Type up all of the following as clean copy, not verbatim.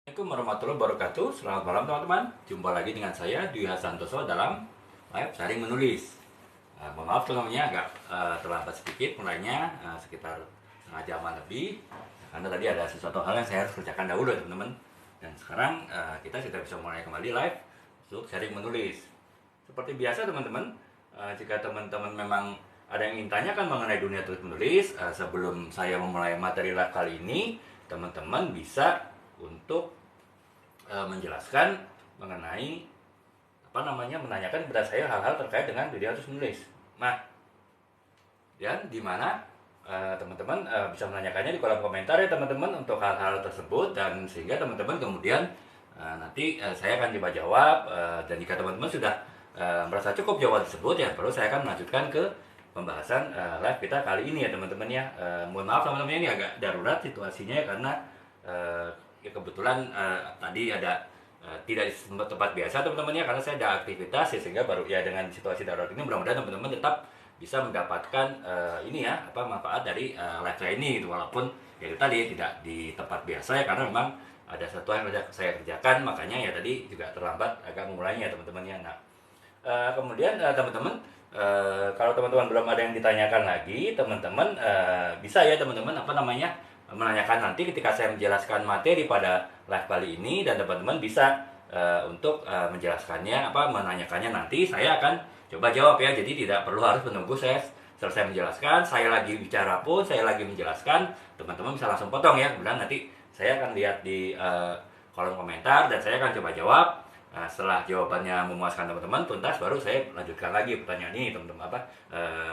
Assalamualaikum warahmatullahi wabarakatuh. Selamat malam teman-teman. Jumpa lagi dengan saya Dwi Hasantoso dalam live sharing menulis. Mohon maaf teman-temannya agak terlambat sedikit mulainya, sekitar setengah jaman lebih. Karena tadi ada sesuatu hal yang saya harus kerjakan dahulu teman-teman. Dan sekarang kita sudah bisa mulai kembali live untuk sharing menulis. Seperti biasa teman-teman, jika teman-teman memang ada yang ingin tanyakan mengenai dunia tulis menulis, sebelum saya memulai materi live kali ini, teman-teman bisa untuk menjelaskan mengenai menanyakan kepada saya hal-hal terkait dengan dunia tulis menulis. Nah, dan di mana teman-teman bisa menanyakannya di kolom komentar ya teman-teman untuk hal-hal tersebut, dan sehingga teman-teman kemudian nanti saya akan coba jawab, dan jika teman-teman sudah merasa cukup jawaban tersebut ya baru saya akan melanjutkan ke pembahasan live kita kali ini ya teman-teman ya. Mohon maaf teman-teman, ini agak darurat situasinya ya, karena ya kebetulan tadi ada tidak di tempat biasa teman-teman ya, karena saya ada aktivitas ya, sehingga baru ya dengan situasi darurat ini mudah-mudahan teman-teman tetap bisa mendapatkan manfaat dari live saya ini gitu, walaupun ya itu tadi tidak di tempat biasa ya, karena memang ada satu yang saya kerjakan, makanya ya tadi juga terlambat agak memulainya teman-teman ya. Nah, kemudian teman-teman kalau teman-teman belum ada yang ditanyakan lagi, teman-teman bisa ya teman-teman menanyakan nanti ketika saya menjelaskan materi pada live kali ini, dan teman-teman bisa untuk menjelaskannya menanyakannya nanti saya akan coba jawab ya. Jadi tidak perlu harus menunggu saya selesai menjelaskan, saya lagi bicara pun, saya lagi menjelaskan, teman-teman bisa langsung potong ya. Kemudian nanti saya akan lihat di kolom komentar dan saya akan coba jawab. Setelah jawabannya memuaskan teman-teman tuntas, baru saya lanjutkan lagi pertanyaan ini teman-teman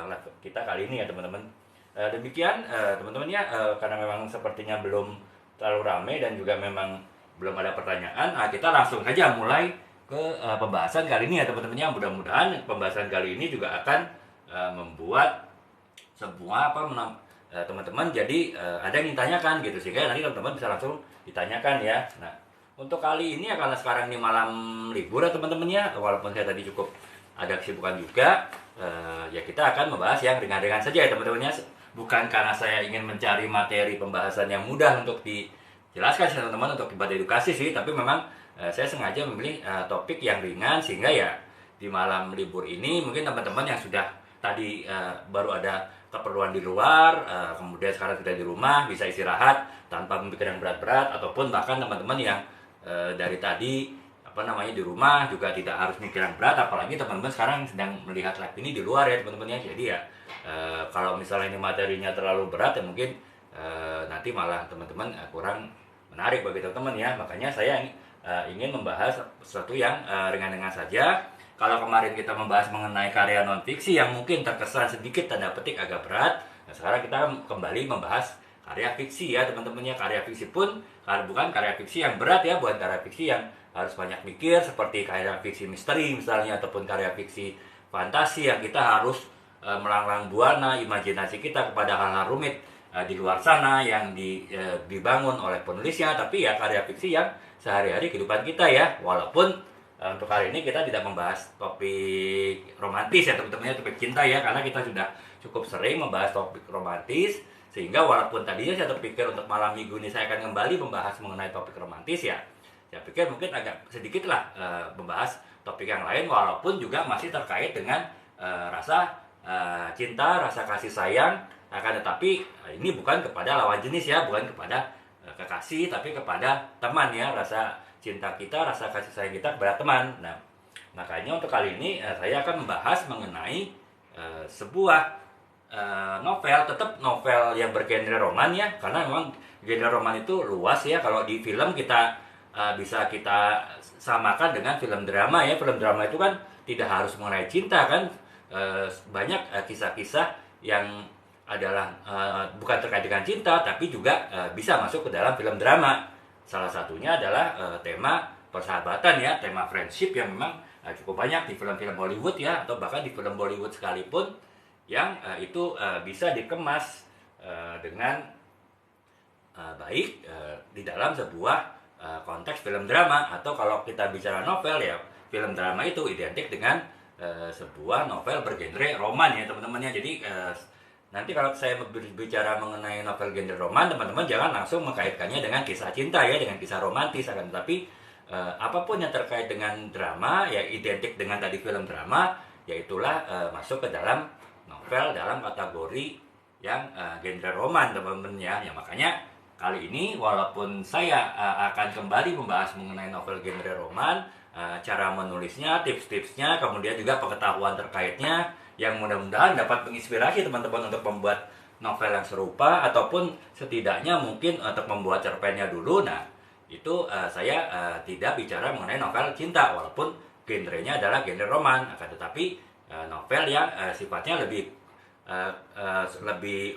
live kita kali ini ya teman-teman. Demikian teman-teman ya, karena memang sepertinya belum terlalu ramai dan juga memang belum ada pertanyaan, kita langsung saja mulai ke pembahasan kali ini ya teman-teman ya. Mudah-mudahan pembahasan kali ini juga akan membuat semua teman-teman jadi ada yang ditanyakan gitu, sehingga nanti teman-teman bisa langsung ditanyakan ya. Nah, untuk kali ini ya, karena sekarang ini malam libur ya teman-teman ya, walaupun saya tadi cukup ada kesibukan juga, ya kita akan membahas yang ringan-ringan saja ya teman-teman ya. Bukan karena saya ingin mencari materi pembahasan yang mudah untuk dijelaskan teman-teman untuk dibuat edukasi sih, tapi memang saya sengaja memilih topik yang ringan, sehingga ya di malam libur ini mungkin teman-teman yang sudah tadi baru ada keperluan di luar, kemudian sekarang sudah di rumah, bisa istirahat tanpa memikir yang berat-berat, ataupun bahkan teman-teman yang dari tadi di rumah juga tidak harus mikir yang berat, apalagi teman-teman sekarang sedang melihat live ini di luar ya teman-teman ya. Jadi ya kalau misalnya ini materinya terlalu berat ya mungkin nanti malah teman-teman kurang menarik bagi teman-teman ya. Makanya saya ingin membahas sesuatu yang ringan-ringan saja. Kalau kemarin kita membahas mengenai karya non fiksi yang mungkin terkesan sedikit tanda petik agak berat, nah sekarang kita kembali membahas karya fiksi ya teman-teman ya. Karya fiksi pun bukan karya fiksi yang berat ya, bukan karya fiksi yang harus banyak mikir seperti karya fiksi misteri misalnya, ataupun karya fiksi fantasi yang kita harus melanglang buana imajinasi kita kepada hal-hal rumit di luar sana yang dibangun oleh penulisnya. Tapi ya karya fiksi yang sehari-hari kehidupan kita ya, walaupun untuk kali ini kita tidak membahas topik romantis ya teman-teman ya, topik cinta ya, karena kita sudah cukup sering membahas topik romantis, sehingga walaupun tadinya saya terpikir untuk malam minggu ini saya akan kembali membahas mengenai topik romantis ya, saya pikir mungkin agak sedikit lah membahas topik yang lain, walaupun juga masih terkait dengan rasa cinta, rasa kasih sayang, akan tetapi ini bukan kepada lawan jenis ya, bukan kepada kekasih, tapi kepada teman ya, rasa cinta kita, rasa kasih sayang kita kepada teman. Nah, makanya untuk kali ini saya akan membahas mengenai sebuah novel, tetap novel yang bergenre roman ya, karena memang genre roman itu luas ya. Kalau di film kita bisa kita samakan dengan film drama ya. Film drama itu kan tidak harus mengenai cinta kan, banyak kisah-kisah yang adalah bukan terkait dengan cinta, tapi juga bisa masuk ke dalam film drama. Salah satunya adalah tema persahabatan ya, tema friendship yang memang cukup banyak di film-film Hollywood ya, atau bahkan di film Bollywood sekalipun, yang itu bisa dikemas dengan baik di dalam sebuah konteks film drama. Atau kalau kita bicara novel ya, film drama itu identik dengan sebuah novel bergenre roman ya teman-teman ya. Jadi nanti kalau saya berbicara mengenai novel genre roman, teman-teman jangan langsung mengkaitkannya dengan kisah cinta ya, dengan kisah romantis, akan tetapi apapun yang terkait dengan drama ya identik dengan tadi film drama, yaitulah masuk ke dalam novel dalam kategori yang genre roman teman-teman ya. Makanya kali ini walaupun saya akan kembali membahas mengenai novel genre roman, cara menulisnya, tips-tipsnya, kemudian juga pengetahuan terkaitnya yang mudah-mudahan dapat menginspirasi teman-teman untuk membuat novel yang serupa ataupun setidaknya mungkin untuk membuat cerpennya dulu. Nah, itu saya tidak bicara mengenai novel cinta walaupun genrenya adalah genre roman, akan tetapi novel yang sifatnya lebih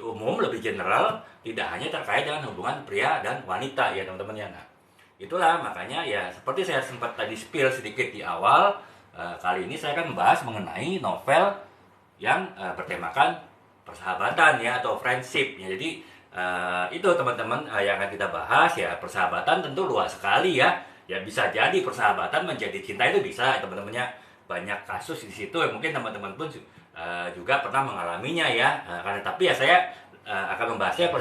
umum, lebih general, tidak hanya terkait dengan hubungan pria dan wanita ya teman-teman ya. Nah, itulah makanya ya seperti saya sempat tadi spill sedikit di awal, kali ini saya akan membahas mengenai novel yang bertemakan persahabatan ya atau friendship ya. Jadi itu teman-teman yang akan kita bahas ya. Persahabatan tentu luas sekali ya. Ya bisa jadi persahabatan menjadi cinta itu bisa teman-temannya. Banyak kasus di situ ya, mungkin teman-teman pun juga pernah mengalaminya ya. Karena tapi ya saya akan membahasnya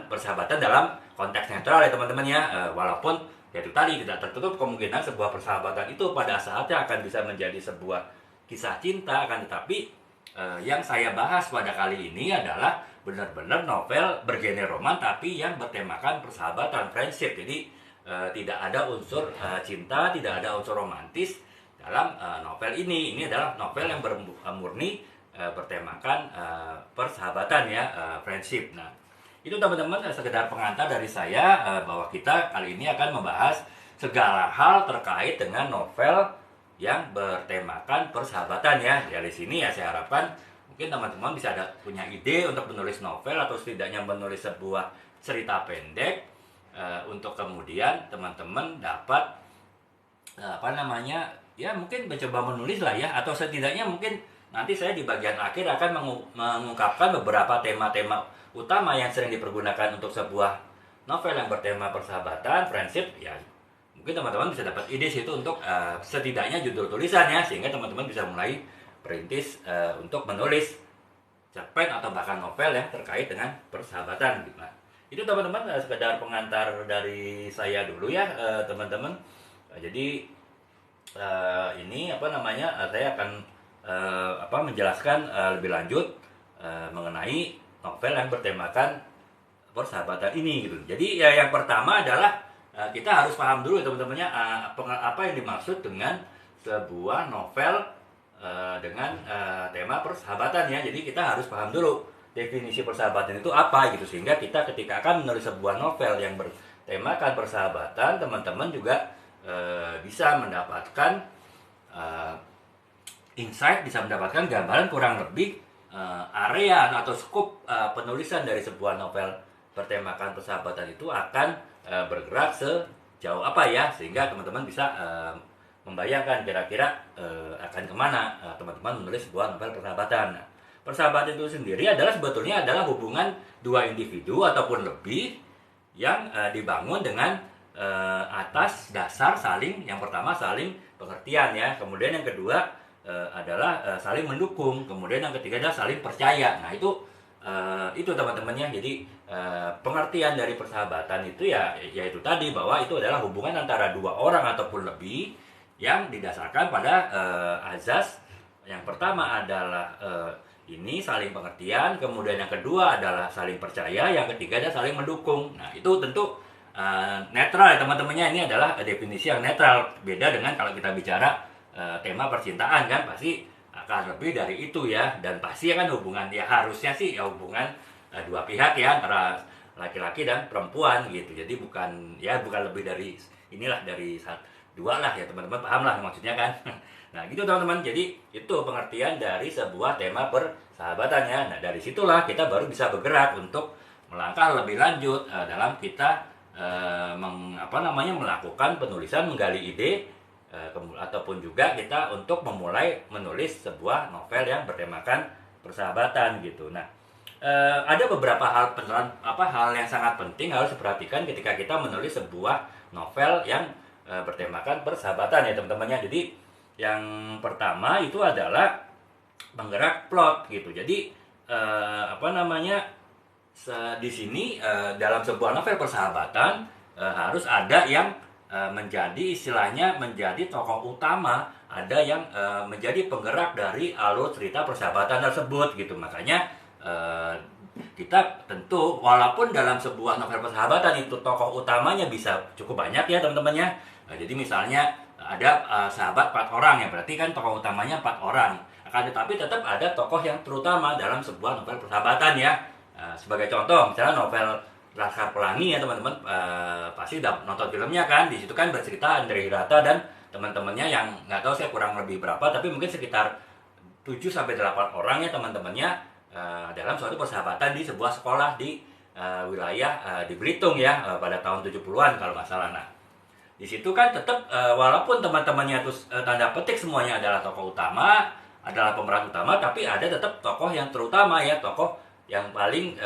persahabatan dalam konteks netral ya teman-teman ya. Walaupun ya itu tadi tidak tertutup kemungkinan sebuah persahabatan itu pada saatnya akan bisa menjadi sebuah kisah cinta, akan tetapi yang saya bahas pada kali ini adalah benar-benar novel bergenre roman tapi yang bertemakan persahabatan, friendship. Jadi tidak ada unsur cinta, tidak ada unsur romantis dalam novel ini. Ini adalah novel yang murni bertemakan persahabatan ya, friendship. Nah, itu teman-teman sekedar pengantar dari saya bahwa kita kali ini akan membahas segala hal terkait dengan novel yang bertemakan persahabatan ya. Dari sini ya saya harapkan mungkin teman-teman bisa punya ide untuk menulis novel atau setidaknya menulis sebuah cerita pendek untuk kemudian teman-teman dapat ya mungkin mencoba menulis lah ya, atau setidaknya mungkin nanti saya di bagian akhir akan mengungkapkan beberapa tema-tema utama yang sering dipergunakan untuk sebuah novel yang bertema persahabatan, friendship ya. Mungkin teman-teman bisa dapat ide situ untuk setidaknya judul tulisannya, sehingga teman-teman bisa mulai perintis untuk menulis cerpen atau bahkan novel yang terkait dengan persahabatan. Nah, itu teman-teman sekedar pengantar dari saya dulu ya teman-teman. Jadi ini saya akan menjelaskan lebih lanjut mengenai novel yang bertemakan persahabatan ini gitu. Jadi ya yang pertama adalah kita harus paham dulu teman-temannya apa yang dimaksud dengan sebuah novel dengan tema persahabatan ya. Jadi kita harus paham dulu definisi persahabatan itu apa gitu, sehingga kita ketika akan menulis sebuah novel yang bertemakan persahabatan, teman-teman juga bisa mendapatkan insight, bisa mendapatkan gambaran kurang lebih area atau skop penulisan dari sebuah novel bertemakan persahabatan itu akan bergerak sejauh apa ya, sehingga teman-teman bisa membayangkan kira-kira akan kemana teman-teman menulis sebuah novel persahabatan. Nah, persahabatan itu sendiri sebetulnya adalah hubungan dua individu ataupun lebih yang dibangun dengan atas dasar yang pertama saling pengertian ya, kemudian yang kedua adalah saling mendukung, kemudian yang ketiga adalah saling percaya. Nah, itu teman-temannya. Jadi pengertian dari persahabatan itu yaitu tadi bahwa itu adalah hubungan antara dua orang ataupun lebih yang didasarkan pada azas yang pertama adalah ini saling pengertian, kemudian yang kedua adalah saling percaya, yang ketiga adalah saling mendukung. Nah, itu tentu netral ya teman-temannya. Ini adalah definisi yang netral, beda dengan kalau kita bicara tema percintaan kan pasti akan lebih dari itu ya, dan pasti kan hubungan ya harusnya sih ya hubungan dua pihak ya, antara laki-laki dan perempuan gitu. Jadi bukan lebih dari dari dua lah ya, teman-teman paham lah maksudnya kan. Nah gitu teman-teman, jadi itu pengertian dari sebuah tema persahabatannya. Nah dari situlah kita baru bisa bergerak untuk melangkah lebih lanjut dalam kita melakukan penulisan, menggali ide ataupun juga kita untuk memulai menulis sebuah novel yang bertemakan persahabatan gitu. Nah, ada beberapa hal yang sangat penting harus diperhatikan ketika kita menulis sebuah novel yang bertemakan persahabatan ya teman-temannya. Jadi yang pertama itu adalah menggerak plot gitu. Jadi apa namanya, di sini dalam sebuah novel persahabatan harus ada yang menjadi istilahnya menjadi tokoh utama, ada yang menjadi penggerak dari alur cerita persahabatan tersebut gitu. Makanya kita tentu walaupun dalam sebuah novel persahabatan itu tokoh utamanya bisa cukup banyak ya teman-teman ya. Jadi misalnya ada sahabat 4 orang ya, berarti kan tokoh utamanya 4 orang. Akan tetapi tetap ada tokoh yang terutama dalam sebuah novel persahabatan ya. Sebagai contoh, misalnya novel Laskar Pelangi ya teman-teman, pasti udah nonton filmnya kan. Di situ kan bercerita Andre Hirata dan teman-temannya yang nggak tahu saya kurang lebih berapa, tapi mungkin sekitar 7 sampai 8 orang ya teman-temannya dalam suatu persahabatan di sebuah sekolah di wilayah di Belitung ya pada tahun 70-an kalau nggak salah. Nah, di situ kan tetap walaupun teman-temannya itu tanda petik semuanya adalah tokoh utama, adalah pemeran utama, tapi ada tetap tokoh yang terutama ya, tokoh yang paling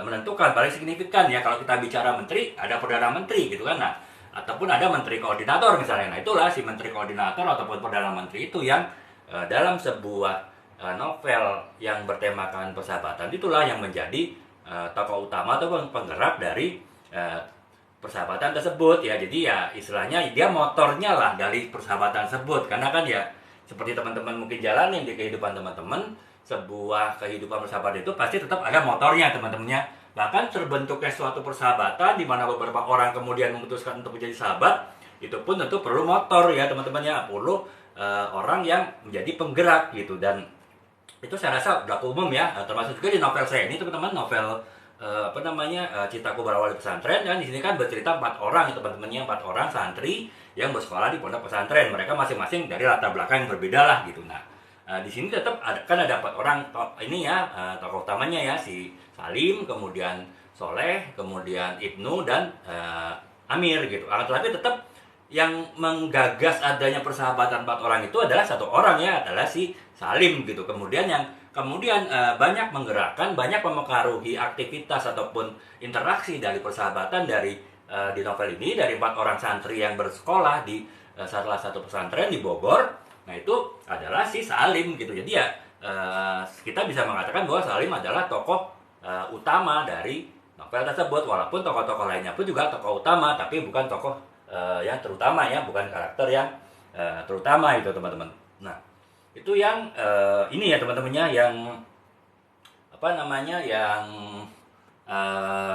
menentukan, paling signifikan ya. Kalau kita bicara menteri, ada perdana menteri gitu kan. Nah, ataupun ada menteri koordinator misalnya. Nah, itulah si menteri koordinator ataupun perdana menteri itu yang dalam sebuah novel yang bertemakan persahabatan itulah yang menjadi tokoh utama atau penggerak dari persahabatan tersebut ya. Jadi ya istilahnya dia motornya lah dari persahabatan tersebut. Karena kan ya seperti teman-teman mungkin jalanin di kehidupan teman-teman, sebuah kehidupan persahabatan itu pasti tetap ada motornya teman-temannya. Bahkan terbentuknya suatu persahabatan di mana beberapa orang kemudian memutuskan untuk menjadi sahabat, itu pun tentu perlu motor ya teman-temannya, perlu orang yang menjadi penggerak gitu. Dan itu saya rasa berlaku umum ya, termasuk juga di novel saya ini teman-teman, novel Cintaku Berawal di Pesantren. Dan di sini kan bercerita 4 orang ya teman-temannya, 4 orang santri yang bersekolah di pondok pesantren. Mereka masing-masing dari latar belakang yang berbeda lah gitu. Nah, di sini tetap ada 4 orang ini ya, tokoh utamanya ya, si Salim, kemudian Soleh, kemudian Ibnu dan Amir gitu. Tetapi tetap yang menggagas adanya persahabatan 4 orang itu adalah 1 orang ya, adalah si Salim gitu. Kemudian yang banyak menggerakkan, banyak mempengaruhi aktivitas ataupun interaksi dari persahabatan di novel ini dari 4 orang santri yang bersekolah di salah satu pesantren di Bogor. Nah, itu adalah si Salim gitu. Jadi ya kita bisa mengatakan bahwa Salim adalah tokoh utama dari novel tersebut. Walaupun tokoh-tokoh lainnya pun juga tokoh utama, tapi bukan tokoh yang terutama ya, bukan karakter yang terutama itu teman-teman. Nah, itu yang ini ya teman-temannya, yang yang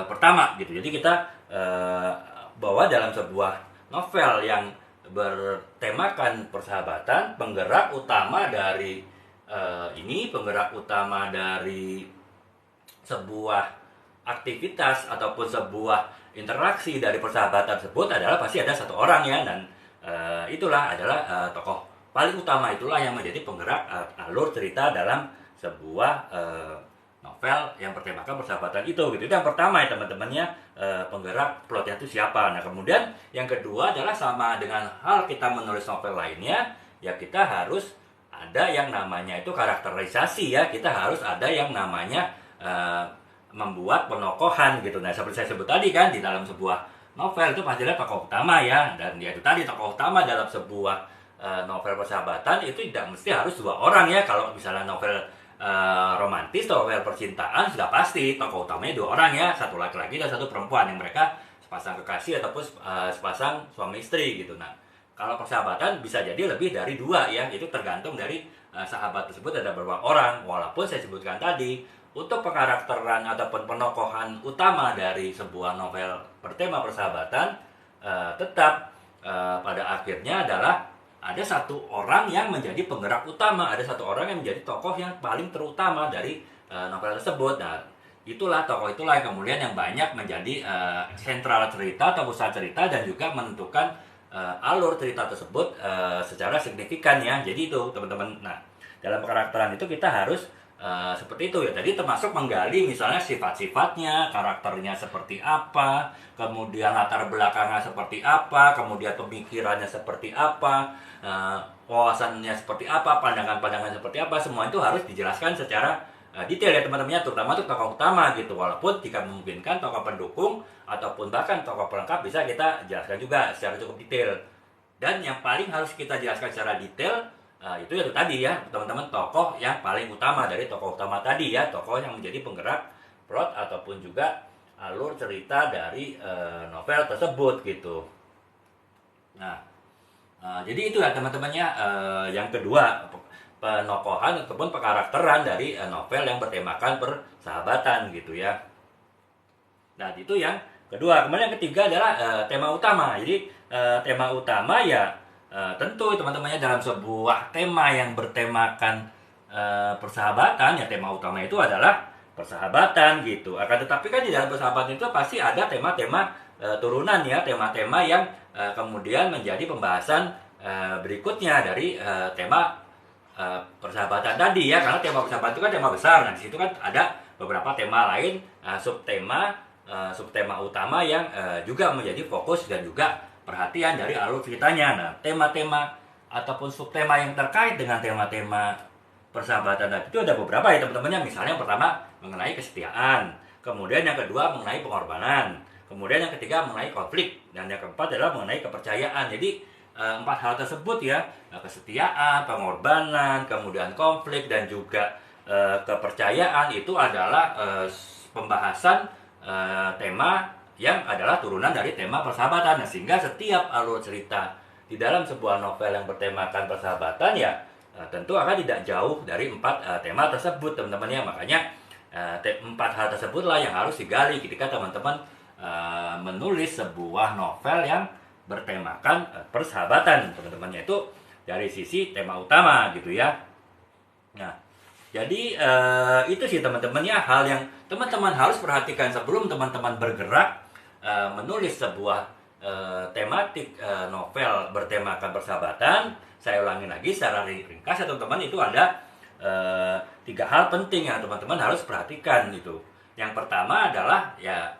pertama gitu. Jadi kita bahwa dalam sebuah novel yang bertemakan persahabatan, penggerak utama dari sebuah aktivitas ataupun sebuah interaksi dari persahabatan tersebut adalah pasti ada 1 orang ya. Dan itulah adalah tokoh paling utama, itulah yang menjadi penggerak alur cerita dalam sebuah novel yang bertemakan persahabatan itu gitu. Itu yang pertama ya teman-temannya, penggerak plotnya itu siapa. Nah, kemudian yang kedua adalah sama dengan hal kita menulis novel lainnya ya, kita harus ada yang namanya itu karakterisasi ya. Kita harus ada yang namanya membuat penokohan gitu. Nah, seperti saya sebut tadi kan, di dalam sebuah novel itu pasti ada tokoh utama ya, dan dia itu tadi tokoh utama dalam sebuah novel persahabatan itu tidak mesti harus 2 orang ya. Kalau misalnya novel romantis, novel percintaan, sudah pasti tokoh utamanya 2 orang ya, 1 laki-laki dan 1 perempuan yang mereka sepasang kekasih ataupun sepasang suami istri gitu. Nah, kalau persahabatan bisa jadi lebih dari 2 ya, itu tergantung dari sahabat tersebut ada berapa orang. Walaupun saya sebutkan tadi, untuk pekarakteran ataupun penokohan utama dari sebuah novel bertema persahabatan, tetap pada akhirnya adalah ada 1 orang yang menjadi penggerak utama, ada 1 orang yang menjadi tokoh yang paling terutama dari novel tersebut. Nah, tokoh itulah yang kemudian yang banyak menjadi sentral cerita atau pusat cerita, dan juga menentukan alur cerita tersebut secara signifikan ya. Jadi itu teman-teman. Nah, dalam karakteran itu kita harus seperti itu ya. Jadi termasuk menggali misalnya sifat-sifatnya, karakternya seperti apa, kemudian latar belakangnya seperti apa, kemudian pemikirannya seperti apa, wawasannya seperti apa, pandangan-pandangan seperti apa. Semua itu harus dijelaskan secara detail ya teman-teman, terutama untuk tokoh utama gitu. Walaupun jika memungkinkan tokoh pendukung ataupun bahkan tokoh pelengkap bisa kita jelaskan juga secara cukup detail. Dan yang paling harus kita jelaskan secara detail itu ya tadi ya teman-teman, tokoh yang paling utama dari tokoh utama tadi ya, tokoh yang menjadi penggerak plot ataupun juga alur cerita dari novel tersebut gitu. Nah, jadi itu ya teman-temannya, yang kedua, penokohan ataupun pekarakteran dari novel yang bertemakan persahabatan gitu ya. Nah, itu yang kedua. Kemudian yang ketiga adalah tema utama. Jadi tema utama ya tentu teman-temannya dalam sebuah tema yang bertemakan persahabatan, ya tema utama itu adalah persahabatan gitu. Akan tetapi kan di dalam persahabatan itu pasti ada tema-tema turunan ya, tema-tema yang kemudian menjadi pembahasan berikutnya dari tema persahabatan tadi ya, karena tema persahabatan itu kan tema besar. Nah, di situ kan ada beberapa tema lain, subtema utama yang juga menjadi fokus dan juga perhatian dari alur ceritanya. Nah, tema-tema ataupun subtema yang terkait dengan tema-tema persahabatan tadi itu ada beberapa ya teman-temannya. Misalnya yang pertama mengenai kesetiaan, kemudian yang kedua mengenai pengorbanan, kemudian yang ketiga mengenai konflik, dan yang keempat adalah mengenai kepercayaan. Jadi empat hal tersebut ya, kesetiaan, pengorbanan, kemudian konflik, dan juga kepercayaan itu adalah pembahasan tema yang adalah turunan dari tema persahabatan. Nah, sehingga setiap alur cerita di dalam sebuah novel yang bertemakan persahabatan ya tentu akan tidak jauh dari empat tema tersebut teman-teman ya. Makanya empat hal tersebutlah yang harus digali ketika teman-teman menulis sebuah novel yang bertemakan persahabatan teman-temannya, itu dari sisi tema utama gitu ya. Nah, jadi itu sih teman-temannya hal yang teman-teman harus perhatikan sebelum teman-teman bergerak menulis sebuah tematik novel bertemakan persahabatan. Saya ulangi lagi secara ringkas ya teman-teman, itu ada 3 hal penting yang teman-teman harus perhatikan gitu. Yang pertama adalah ya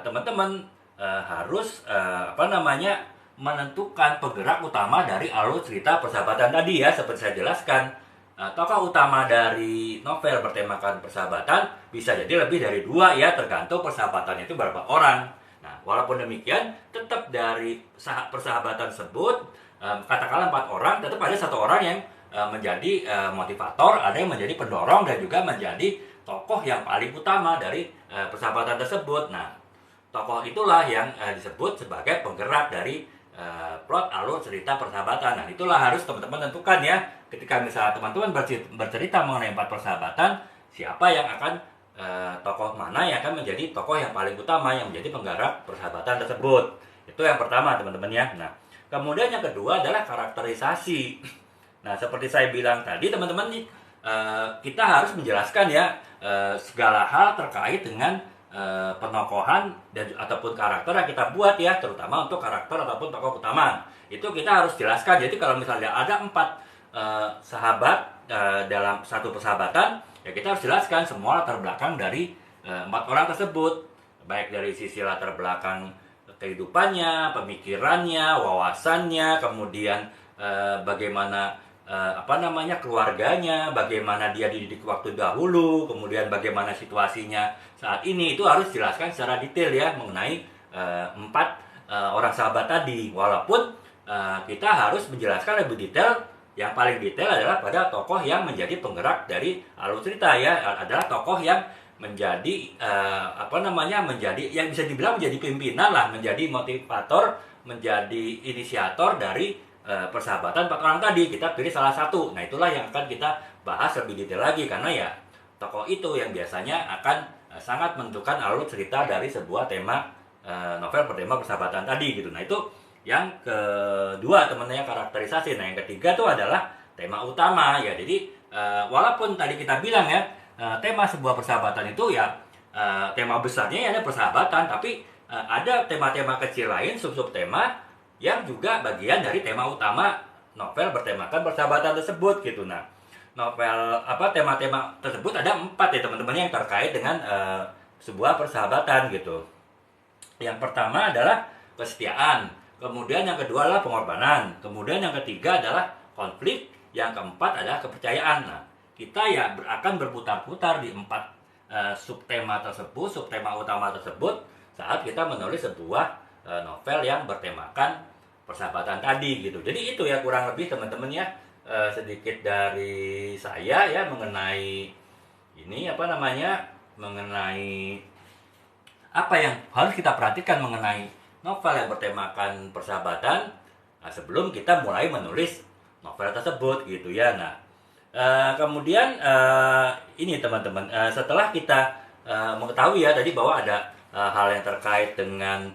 teman-teman harus menentukan penggerak utama dari alur cerita persahabatan tadi ya. Seperti saya jelaskan, tokoh utama dari novel bertemakan persahabatan bisa jadi lebih dari 2 ya, tergantung persahabatan itu berapa orang. Nah, walaupun demikian tetap dari persahabatan tersebut katakanlah 4 orang, tetap ada 1 orang yang menjadi motivator, ada yang menjadi pendorong, dan juga menjadi tokoh yang paling utama dari persahabatan tersebut. Nah, tokoh itulah yang disebut sebagai penggerak dari plot alur cerita persahabatan. Nah, itulah harus teman-teman tentukan ya. Ketika misalnya teman-teman bercerita mengenai 4 persahabatan, siapa yang akan tokoh mana yang akan menjadi tokoh yang paling utama yang menjadi penggerak persahabatan tersebut. Itu yang pertama teman-teman ya. Nah, kemudian yang kedua adalah karakterisasi. Nah, seperti saya bilang tadi teman-teman, kita harus menjelaskan ya segala hal terkait dengan penokohan dan ataupun karakter yang kita buat ya, terutama untuk karakter ataupun tokoh utama. Itu kita harus jelaskan. Jadi kalau misalnya ada 4 sahabat dalam satu persahabatan, ya kita harus jelaskan semua latar belakang dari 4 orang tersebut, baik dari sisi latar belakang kehidupannya, pemikirannya, wawasannya, kemudian bagaimana keluarganya, bagaimana dia dididik waktu dahulu, kemudian bagaimana situasinya saat ini. Itu harus dijelaskan secara detail ya mengenai 4 orang sahabat tadi. Walaupun kita harus menjelaskan lebih detail, yang paling detail adalah pada tokoh yang menjadi penggerak dari alur cerita ya, adalah tokoh yang menjadi menjadi yang bisa dibilang menjadi pimpinan lah, menjadi motivator, menjadi inisiator dari persahabatan 4 orang tadi. Kita pilih salah satu. Nah, itulah yang akan kita bahas lebih detail lagi, karena ya tokoh itu yang biasanya akan sangat menentukan alur cerita dari sebuah tema novel bertema persahabatan tadi gitu. Nah, itu yang kedua teman-teman, karakterisasi. Nah, yang ketiga itu adalah tema utama ya. Jadi walaupun tadi kita bilang ya tema sebuah persahabatan itu ya tema besarnya ya ada persahabatan, tapi ada tema-tema kecil lain, sub-sub tema yang juga bagian dari tema utama novel bertemakan persahabatan tersebut gitu. Nah, novel tema-tema tersebut ada 4 ya teman-teman yang terkait dengan sebuah persahabatan gitu. Yang pertama adalah kesetiaan, kemudian yang kedua adalah pengorbanan, kemudian yang ketiga adalah konflik, yang keempat adalah kepercayaan. Nah, kita ya akan berputar-putar di 4 subtema tersebut, subtema utama tersebut saat kita menulis sebuah novel yang bertemakan persahabatan tadi gitu. Jadi itu ya kurang lebih teman-teman ya sedikit dari saya ya mengenai ini mengenai apa yang harus kita perhatikan mengenai novel yang bertemakan persahabatan sebelum kita mulai menulis novel tersebut gitu ya. Nah, kemudian ini teman-teman, setelah kita mengetahui ya tadi bahwa ada hal yang terkait dengan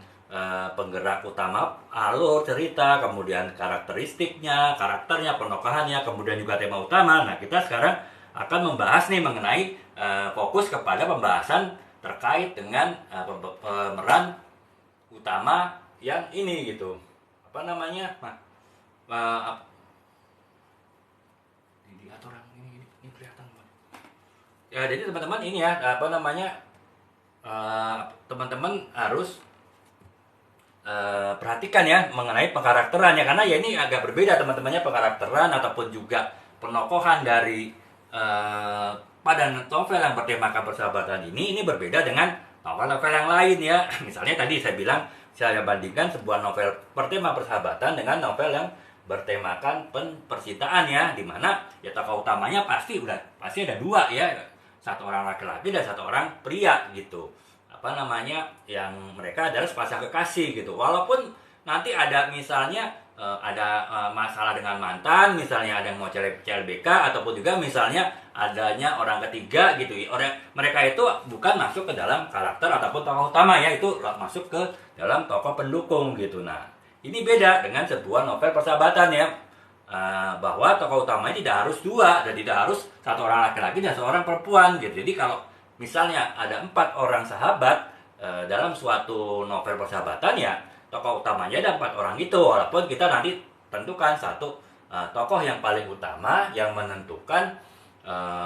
penggerak utama alur cerita, kemudian karakteristiknya, karakternya, penokohannya, kemudian juga tema utama. Nah, kita sekarang akan membahas nih mengenai fokus kepada pembahasan terkait dengan pemeran utama yang ini gitu. Apa namanya? Ini kelihatan. Ya, jadi teman-teman ini ya, teman-teman harus perhatikan ya mengenai pengkarakterannya, karena ya ini agak berbeda teman-temannya pengkarakteran ataupun juga penokohan dari pada novel yang bertemakan persahabatan ini berbeda dengan novel-novel yang lain ya. Misalnya tadi saya bandingkan sebuah novel bertema persahabatan dengan novel yang bertemakan percintaan ya, dimana ya tokoh utamanya pasti ada dua ya, satu orang laki-laki dan satu orang pria gitu. Yang mereka adalah sepasang kekasih gitu. Walaupun nanti ada misalnya masalah dengan mantan, misalnya ada yang mau CLBK, ataupun juga misalnya adanya orang ketiga gitu. Mereka itu bukan masuk ke dalam karakter ataupun tokoh utama ya, itu masuk ke dalam tokoh pendukung gitu. Nah, ini beda dengan sebuah novel persahabatan ya, bahwa tokoh utamanya tidak harus dua dan tidak harus satu orang laki-laki dan seorang perempuan gitu. Jadi kalau misalnya ada 4 orang sahabat dalam suatu novel persahabatan ya, tokoh utamanya ada 4 orang itu, walaupun kita nanti tentukan satu tokoh yang paling utama yang menentukan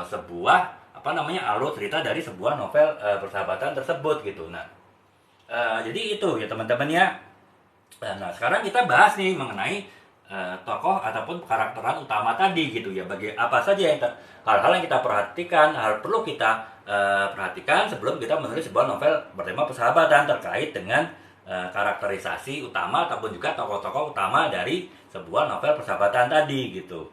sebuah alur cerita dari sebuah novel persahabatan tersebut gitu. Nah, jadi itu ya teman-teman ya. Nah, sekarang kita bahas nih mengenai tokoh ataupun karakteran utama tadi gitu ya. Apa saja hal-hal yang kita perhatikan, perlu kita perhatikan sebelum kita menulis sebuah novel bertema persahabatan terkait dengan karakterisasi utama ataupun juga tokoh-tokoh utama dari sebuah novel persahabatan tadi gitu.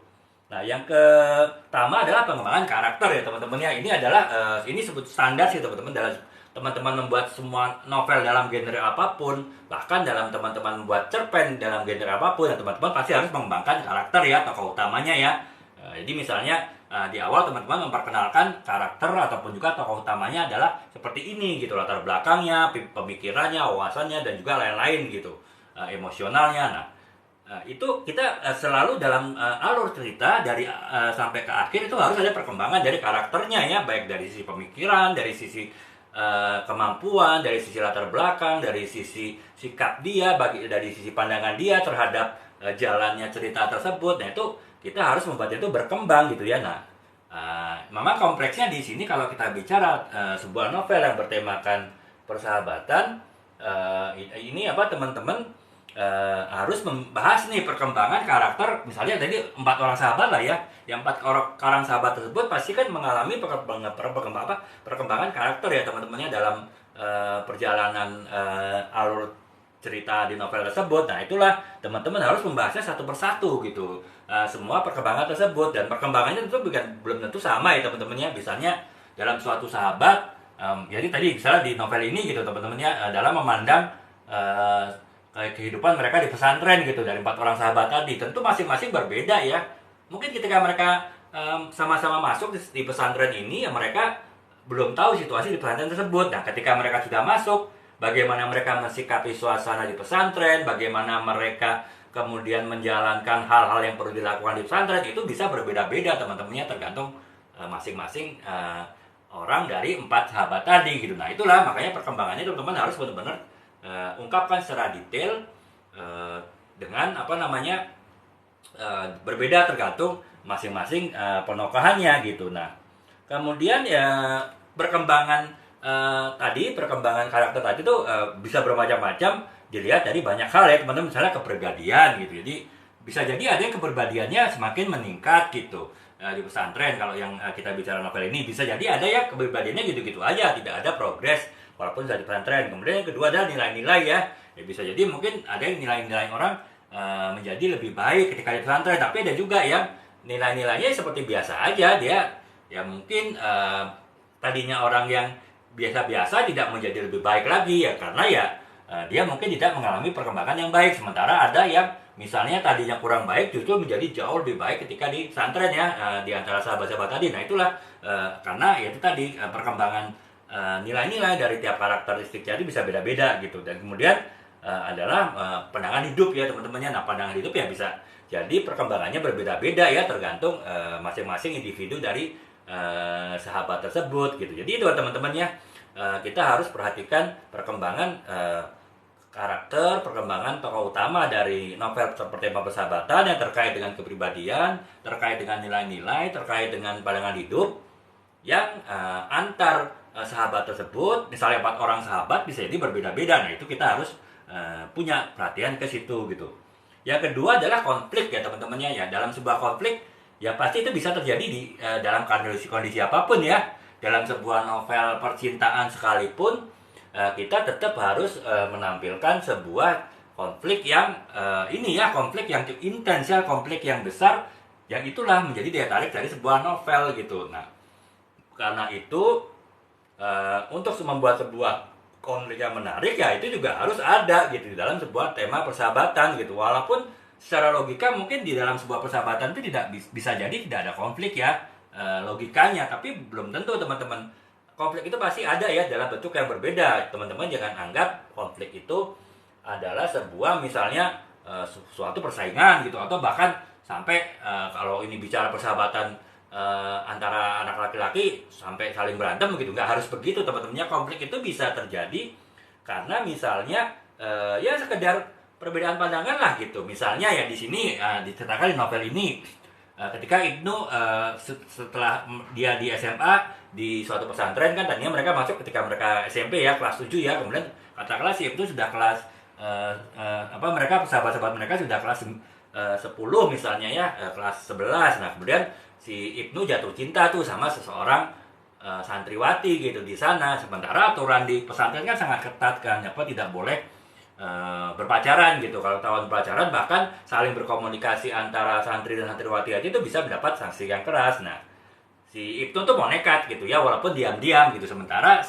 Nah, yang pertama adalah pengembangan karakter ya teman-teman ya. Ini adalah ini sebut standar sih teman-teman, dalam teman-teman membuat semua novel dalam genre apapun, bahkan dalam teman-teman membuat cerpen dalam genre apapun, ya teman-teman pasti harus mengembangkan karakter ya, tokoh utamanya ya. Jadi misalnya di awal teman-teman memperkenalkan karakter ataupun juga tokoh utamanya adalah seperti ini gitu, latar belakangnya, pemikirannya, wawasannya, dan juga lain-lain gitu, emosionalnya. Nah, itu kita selalu dalam alur cerita dari sampai ke akhir itu harus ada perkembangan dari karakternya ya, baik dari sisi pemikiran, dari sisi kemampuan, dari sisi latar belakang, dari sisi sikap dia, dari sisi pandangan dia terhadap jalannya cerita tersebut. Nah, itu kita harus membuatnya itu berkembang gitu ya. Nah, memang kompleksnya di sini kalau kita bicara sebuah novel yang bertemakan persahabatan, ini teman-teman harus membahas nih perkembangan karakter. Misalnya tadi 4 orang sahabat lah ya, yang 4 orang sahabat tersebut pasti kan mengalami perkembangan karakter ya teman-temannya dalam perjalanan alur cerita di novel tersebut. Nah, itulah teman-teman harus membahasnya satu persatu gitu, semua perkembangan tersebut, dan perkembangannya tentu belum tentu sama ya teman-temannya. Misalnya dalam suatu sahabat, jadi tadi misalnya di novel ini gitu teman-temannya, dalam memandang kehidupan mereka di pesantren gitu, dari 4 orang sahabat tadi tentu masing-masing berbeda ya. Mungkin ketika mereka sama-sama masuk di pesantren ini ya, mereka belum tahu situasi di pesantren tersebut. Nah, ketika mereka sudah masuk, bagaimana mereka mensikapi suasana di pesantren, bagaimana mereka kemudian menjalankan hal-hal yang perlu dilakukan di pesantren, itu bisa berbeda-beda teman-temannya, tergantung masing-masing orang dari 4 sahabat tadi gitu. Nah, itulah makanya perkembangannya teman-teman harus benar-benar ungkapkan secara detail dengan berbeda tergantung masing-masing penokohannya gitu. Nah, kemudian ya perkembangan karakter tadi tuh bisa bermacam-macam, dilihat dari banyak hal ya teman-teman. Misalnya kepribadian gitu, jadi bisa jadi ada yang kepribadiannya semakin meningkat gitu di pesantren. Kalau yang kita bicara novel ini, bisa jadi ada yang kepribadiannya gitu-gitu aja, tidak ada progres walaupun sudah di pesantren. Kemudian yang kedua adalah nilai-nilai ya, bisa jadi mungkin ada yang nilai-nilai orang menjadi lebih baik ketika di pesantren, tapi ada juga yang nilai-nilainya seperti biasa aja. Dia ya mungkin tadinya orang yang biasa-biasa tidak menjadi lebih baik lagi ya, karena ya dia mungkin tidak mengalami perkembangan yang baik. Sementara ada yang misalnya tadinya kurang baik justru menjadi jauh lebih baik ketika di pesantren ya, di antara sahabat-sahabat tadi. Nah itulah karena ya itu tadi perkembangan nilai-nilai dari tiap karakteristik jadi bisa beda-beda gitu. Dan kemudian adalah pandangan hidup ya teman-temannya. Nah pandangan hidup ya bisa jadi perkembangannya berbeda-beda ya, tergantung masing-masing individu dari sahabat tersebut gitu. Jadi itu teman-teman ya, kita harus perhatikan perkembangan karakter, perkembangan tokoh utama dari novel seperti Persahabatan yang terkait dengan kepribadian, terkait dengan nilai-nilai, terkait dengan pandangan hidup yang antar sahabat tersebut, misalnya 4 orang sahabat bisa jadi berbeda-beda. Nah itu kita harus punya perhatian ke situ gitu. Yang kedua adalah konflik ya teman-temannya ya. Dalam sebuah konflik ya pasti itu bisa terjadi di dalam kondisi apapun ya. Dalam sebuah novel percintaan sekalipun kita tetap harus menampilkan sebuah konflik yang ini ya, konflik yang intens ya, konflik yang besar, yang itulah menjadi daya tarik dari sebuah novel gitu. Nah karena itu untuk membuat sebuah konflik yang menarik ya itu juga harus ada gitu di dalam sebuah tema persahabatan gitu. Walaupun secara logika mungkin di dalam sebuah persahabatan itu tidak bisa jadi tidak ada konflik ya logikanya, tapi belum tentu teman-teman. Konflik itu pasti ada ya dalam bentuk yang berbeda. Teman-teman jangan anggap konflik itu adalah sebuah misalnya suatu persaingan gitu, atau bahkan sampai kalau ini bicara persahabatan antara anak laki-laki sampai saling berantem gitu. Nggak harus begitu teman-temannya. Konflik itu bisa terjadi karena misalnya ya sekedar perbedaan pandangan lah gitu. Misalnya ya di sini diceritakan di novel ini ketika Ibnu setelah dia di SMA di suatu pesantren kan, tadinya mereka masuk ketika mereka SMP ya, kelas 7 ya, kemudian katakanlah si Ibnu sudah kelas mereka sahabat-sahabat mereka sudah kelas 10 misalnya ya, kelas 11. Nah kemudian si Ibnu jatuh cinta tuh sama seseorang santriwati gitu di sana. Sementara aturan di pesantren kan sangat ketat kan, tidak boleh berpacaran gitu. Kalau tahun pacaran bahkan saling berkomunikasi antara santri dan santriwati aja itu bisa mendapat sanksi yang keras. Nah si Ibnu tuh mau nekat gitu ya, walaupun diam-diam gitu. Sementara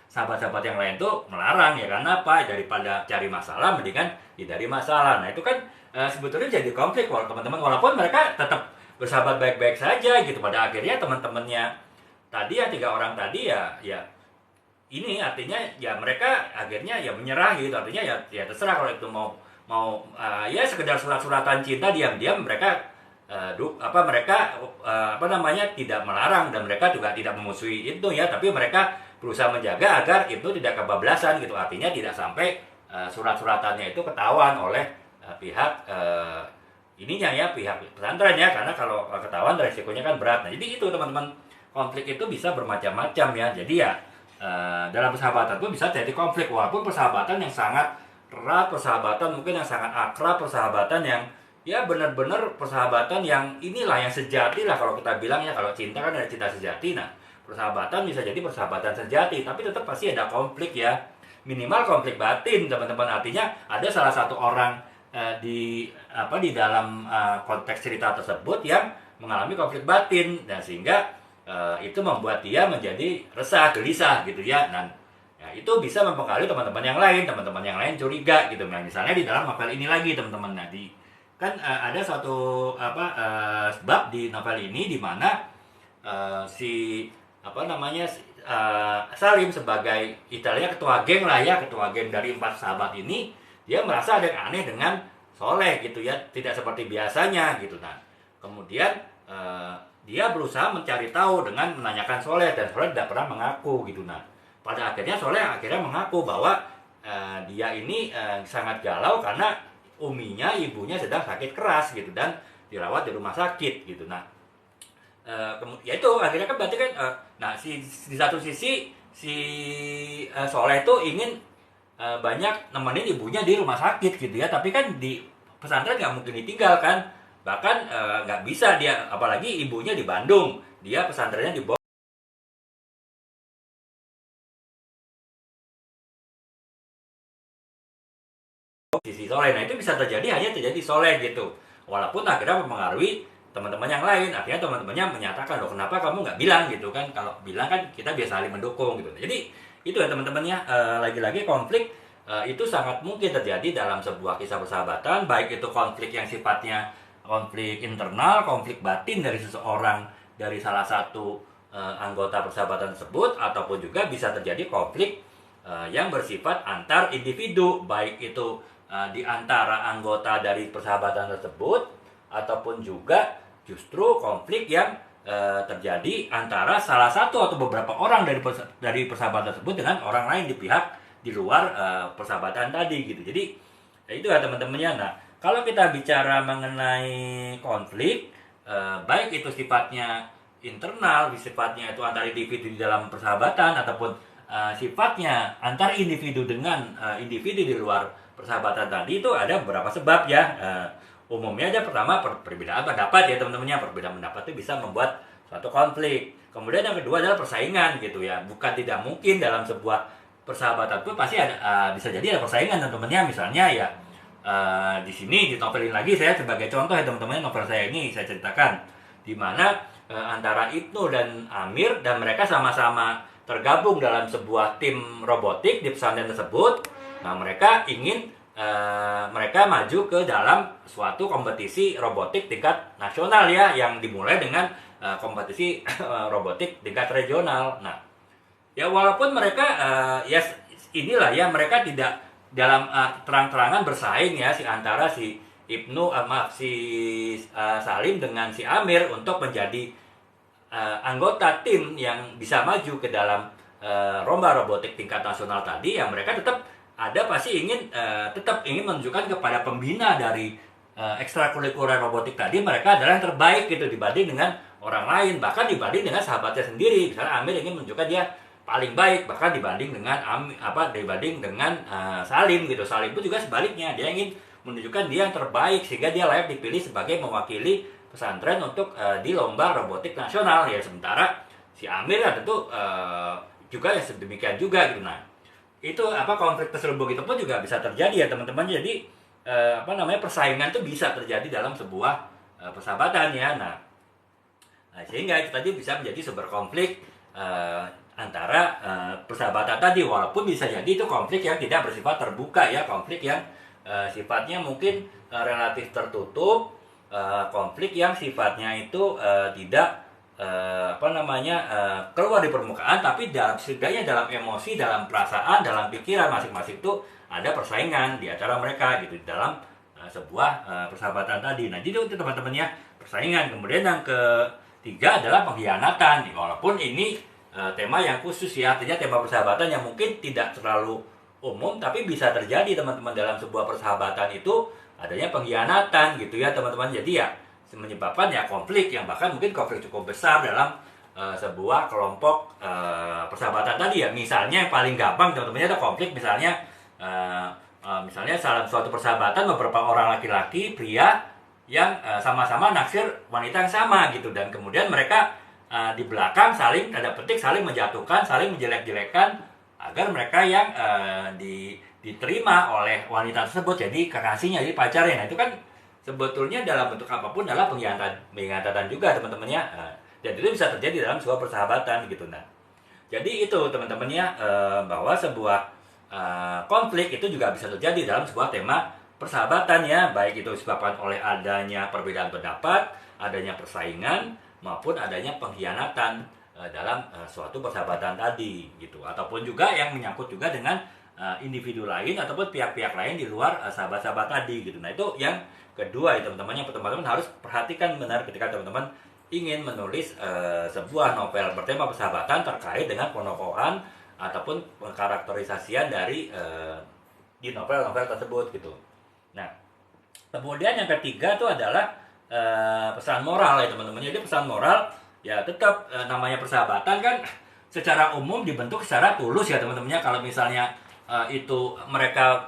sahabat-sahabat yang lain tuh melarang ya, karena apa? Daripada cari masalah mendingan hindari masalah. Nah itu kan sebetulnya jadi konflik teman-teman, walaupun mereka tetap bersahabat baik-baik saja gitu. Pada akhirnya teman-temannya tadi ya 3 orang tadi ya ini artinya ya mereka akhirnya ya menyerah gitu. Artinya ya terserah, kalau itu mau ya sekedar surat-suratan cinta diam-diam, mereka tidak melarang, dan mereka juga tidak memusuhi itu ya, tapi mereka berusaha menjaga agar itu tidak kebablasan gitu. Artinya tidak sampai surat-suratannya itu ketahuan oleh pihak ininya ya, pihak pesantren ya, karena kalau ketahuan resikonya kan berat. Nah jadi itu teman-teman, konflik itu bisa bermacam-macam ya. Jadi ya dalam persahabatan pun bisa jadi konflik, walaupun persahabatan yang sangat erat, persahabatan mungkin yang sangat akrab, persahabatan yang ya benar-benar persahabatan yang inilah yang sejati lah kalau kita bilang ya. Kalau cinta kan ada cinta sejati, nah persahabatan bisa jadi persahabatan sejati, tapi tetap pasti ada konflik ya, minimal konflik batin teman-teman. Artinya ada salah satu orang di dalam konteks cerita tersebut yang mengalami konflik batin, dan sehingga itu membuat dia menjadi resah, gelisah gitu ya. Dan ya, itu bisa mempengaruhi teman-teman yang lain curiga gitu. Nah misalnya di dalam novel ini lagi teman-teman, kan ada suatu bab di novel ini di mana Salim sebagai istilahnya ketua geng lah ya, ketua geng dari 4 sahabat ini, dia merasa ada yang aneh dengan Soleh gitu ya, tidak seperti biasanya gitu. Nah kemudian dia berusaha mencari tahu dengan menanyakan Soleh, dan Soleh tidak pernah mengaku gitu. Nah pada akhirnya Soleh mengaku bahwa dia ini sangat galau karena ibunya sedang sakit keras gitu, dan dirawat di rumah sakit gitu. Nah ya itu akhirnya kan berarti kan di satu sisi si Soleh itu ingin banyak nemenin ibunya di rumah sakit gitu ya, tapi kan di pesantren nggak mungkin ditinggal kan, bahkan nggak bisa dia, apalagi ibunya di Bandung, dia pesantrennya di Bogor. Sisi Soleh, nah itu bisa terjadi hanya terjadi Soleh gitu, walaupun akhirnya mempengaruhi teman-teman yang lain. Artinya teman-temannya menyatakan, loh kenapa kamu nggak bilang gitu kan? Kalau bilang kan kita biasa saling mendukung gitu. Jadi itu ya teman-temannya, lagi-lagi konflik itu sangat mungkin terjadi dalam sebuah kisah persahabatan, baik itu konflik yang sifatnya konflik internal, konflik batin dari seseorang, dari salah satu anggota persahabatan tersebut, ataupun juga bisa terjadi konflik yang bersifat antar individu, baik itu di antara anggota dari persahabatan tersebut, ataupun juga justru konflik yang terjadi antara salah satu atau beberapa orang dari persahabatan tersebut dengan orang lain di pihak di luar persahabatan tadi gitu. Jadi itu ya teman-temannya. Nah, kalau kita bicara mengenai konflik, baik itu sifatnya internal, sifatnya itu antar individu di dalam persahabatan, ataupun sifatnya antar individu dengan individu di luar persahabatan tadi, itu ada beberapa sebab ya. Umumnya aja pertama perbedaan pendapat ya teman-temannya. Perbedaan pendapat itu bisa membuat suatu konflik. Kemudian yang kedua adalah persaingan gitu ya. Bukan tidak mungkin dalam sebuah persahabatan itu pasti ada bisa jadi ada persaingan teman-temannya. Misalnya ya di sini dinovelin lagi saya sebagai contoh ya teman-teman, novel saya ini saya ceritakan di mana antara Ibnu dan Amir, dan mereka sama-sama tergabung dalam sebuah tim robotik di pesantren tersebut. Nah, mereka ingin mereka maju ke dalam suatu kompetisi robotik tingkat nasional ya, yang dimulai dengan kompetisi robotik tingkat regional. Nah, ya walaupun mereka ya inilah ya, mereka tidak dalam terang-terangan bersaing ya, antara si Ibnu si Salim dengan si Amir untuk menjadi anggota tim yang bisa maju ke dalam lomba robotik tingkat nasional tadi, ya mereka tetap pasti tetap ingin menunjukkan kepada pembina dari ekstrakurikuler robotik tadi, mereka adalah yang terbaik gitu dibanding dengan orang lain, bahkan dibanding dengan sahabatnya sendiri. Misalnya Amir ingin menunjukkan dia paling baik, bahkan dibanding dengan Salim gitu. Salim pun juga sebaliknya, dia ingin menunjukkan dia yang terbaik sehingga dia layak dipilih sebagai mewakili pesantren untuk di lomba robotik nasional ya. Sementara si Amir ya tentu juga ya sedemikian juga gitu. Nah, itu konflik terselubung itu pun juga bisa terjadi ya teman-teman. Jadi persaingan itu bisa terjadi dalam sebuah persahabatan ya. Nah, sehingga itu tadi bisa menjadi sumber konflik antara persahabatan tadi, walaupun bisa jadi itu konflik yang tidak bersifat terbuka ya, konflik yang sifatnya mungkin relatif tertutup, konflik yang sifatnya itu tidak keluar di permukaan, tapi setidaknya dalam emosi, dalam perasaan, dalam pikiran masing-masing itu ada persaingan di antara mereka gitu dalam sebuah persahabatan tadi. Nah, jadi itu teman-teman ya, persaingan. Kemudian yang ketiga adalah pengkhianatan. Walaupun ini tema yang khusus ya, artinya tema persahabatan yang mungkin tidak terlalu umum, tapi bisa terjadi teman-teman dalam sebuah persahabatan itu adanya pengkhianatan gitu ya teman-teman. Jadi ya menyebabkan ya konflik yang bahkan mungkin konflik cukup besar dalam sebuah kelompok persahabatan tadi ya. Misalnya yang paling gampang teman-teman, ada konflik misalnya dalam suatu persahabatan beberapa orang laki-laki pria yang sama-sama naksir wanita yang sama gitu, dan kemudian mereka di belakang saling menjatuhkan, saling menjelek-jelekan agar mereka yang diterima oleh wanita tersebut jadi kekasihnya, jadi pacarnya. Nah, itu kan sebetulnya dalam bentuk apapun adalah pengkhianatan juga teman-temannya. Dan itu bisa terjadi dalam sebuah persahabatan gitu. Nah, jadi itu teman-temannya, bahwa sebuah konflik itu juga bisa terjadi dalam sebuah tema persahabatan ya, baik itu disebabkan oleh adanya perbedaan pendapat, adanya persaingan, maupun adanya pengkhianatan dalam suatu persahabatan tadi gitu, ataupun juga yang menyangkut juga dengan individu lain ataupun pihak-pihak lain di luar sahabat-sahabat tadi gitu. Nah, itu yang kedua ya teman-teman, yang teman-teman harus perhatikan benar ketika teman-teman ingin menulis sebuah novel bertema persahabatan terkait dengan penokohan ataupun pengkarakterisasian dari di novel-novel tersebut gitu. Nah, kemudian yang ketiga itu adalah pesan moral ya teman-teman. Jadi pesan moral ya tetap namanya persahabatan kan secara umum dibentuk secara tulus ya teman-temannya. Kalau misalnya itu mereka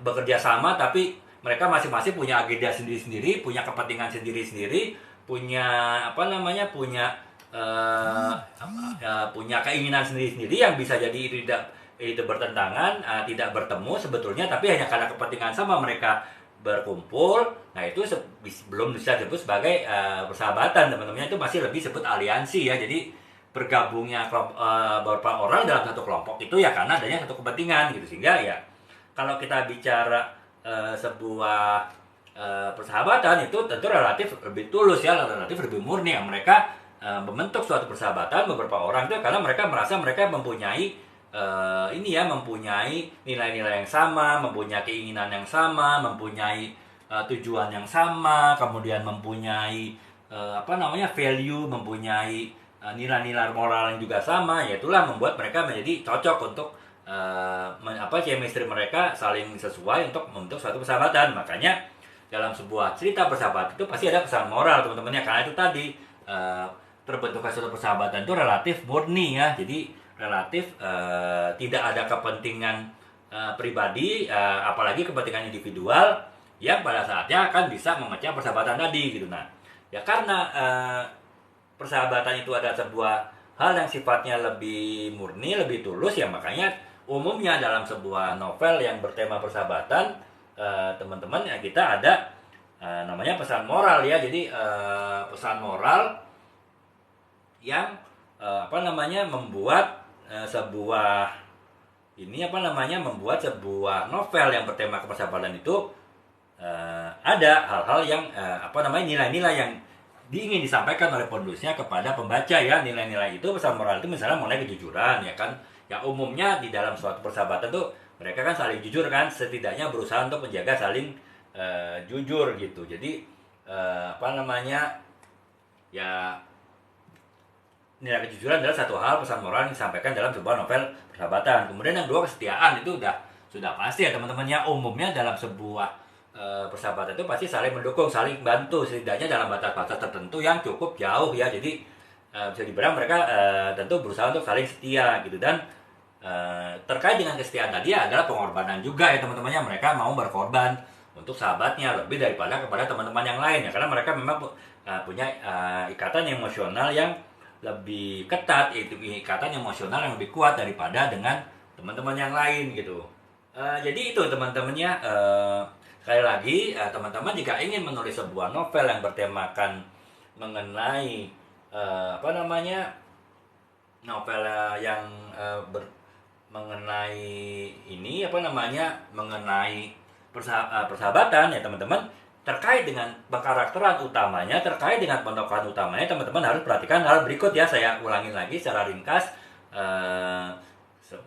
bekerja sama tapi mereka masing-masing punya agenda sendiri-sendiri, punya kepentingan sendiri-sendiri, punya punya keinginan sendiri-sendiri yang bisa jadi itu bertentangan, tidak bertemu sebetulnya, tapi hanya karena kepentingan sama mereka berkumpul, nah itu belum bisa disebut sebagai persahabatan teman-teman, itu masih lebih sebut aliansi ya. Jadi bergabungnya beberapa orang dalam satu kelompok itu ya karena adanya satu kepentingan gitu, sehingga ya kalau kita bicara sebuah persahabatan itu tentu relatif lebih tulus ya, relatif lebih murni ya. Mereka membentuk suatu persahabatan beberapa orang itu karena mereka merasa mereka mempunyai mempunyai nilai-nilai yang sama, mempunyai keinginan yang sama, mempunyai tujuan yang sama, kemudian mempunyai value, mempunyai nilai-nilai moral yang juga sama. Ya itulah membuat mereka menjadi cocok untuk chemistry mereka saling sesuai untuk membentuk suatu persahabatan. Makanya dalam sebuah cerita persahabatan itu pasti ada pesan moral teman-teman ya, karena itu tadi terbentuknya suatu persahabatan itu relatif murni ya. Jadi relatif tidak ada kepentingan pribadi, apalagi kepentingan individual yang pada saatnya akan bisa memecah persahabatan tadi gitu. Nah, ya karena persahabatan itu ada sebuah hal yang sifatnya lebih murni, lebih tulus ya, makanya umumnya dalam sebuah novel yang bertema persahabatan, teman-teman ya, kita ada namanya pesan moral ya. Jadi pesan moral yang membuat membuat sebuah novel yang bertema persahabatan itu ada hal-hal yang nilai-nilai yang ingin disampaikan oleh penulisnya kepada pembaca ya. Nilai-nilai itu, pesan moral itu misalnya mengenai kejujuran ya kan. Ya umumnya di dalam suatu persahabatan tuh mereka kan saling jujur kan, setidaknya berusaha untuk menjaga saling jujur gitu. Jadi nilai kejujuran adalah satu hal pesan moral yang disampaikan dalam sebuah novel persahabatan. Kemudian yang kedua, kesetiaan. Itu sudah pasti ya teman-teman ya. Umumnya dalam sebuah persahabatan itu pasti saling mendukung, saling bantu, setidaknya dalam batas-batas tertentu yang cukup jauh ya. Jadi bisa dibilang mereka tentu berusaha untuk saling setia gitu. Dan terkait dengan kesetiaan tadi adalah pengorbanan juga ya teman-teman ya. Mereka mau berkorban untuk sahabatnya lebih daripada kepada teman-teman yang lain ya, karena mereka memang punya ikatan emosional yang lebih ketat, yaitu ikatan emosional yang lebih kuat daripada dengan teman-teman yang lain gitu. Jadi itu teman-temannya, sekali lagi teman-teman jika ingin menulis sebuah novel yang bertemakan mengenai novel yang mengenai persahabatan ya teman-teman, terkait dengan karakteran utamanya, terkait dengan pentokohan utamanya, teman-teman harus perhatikan hal berikut ya. Saya ulangin lagi secara ringkas,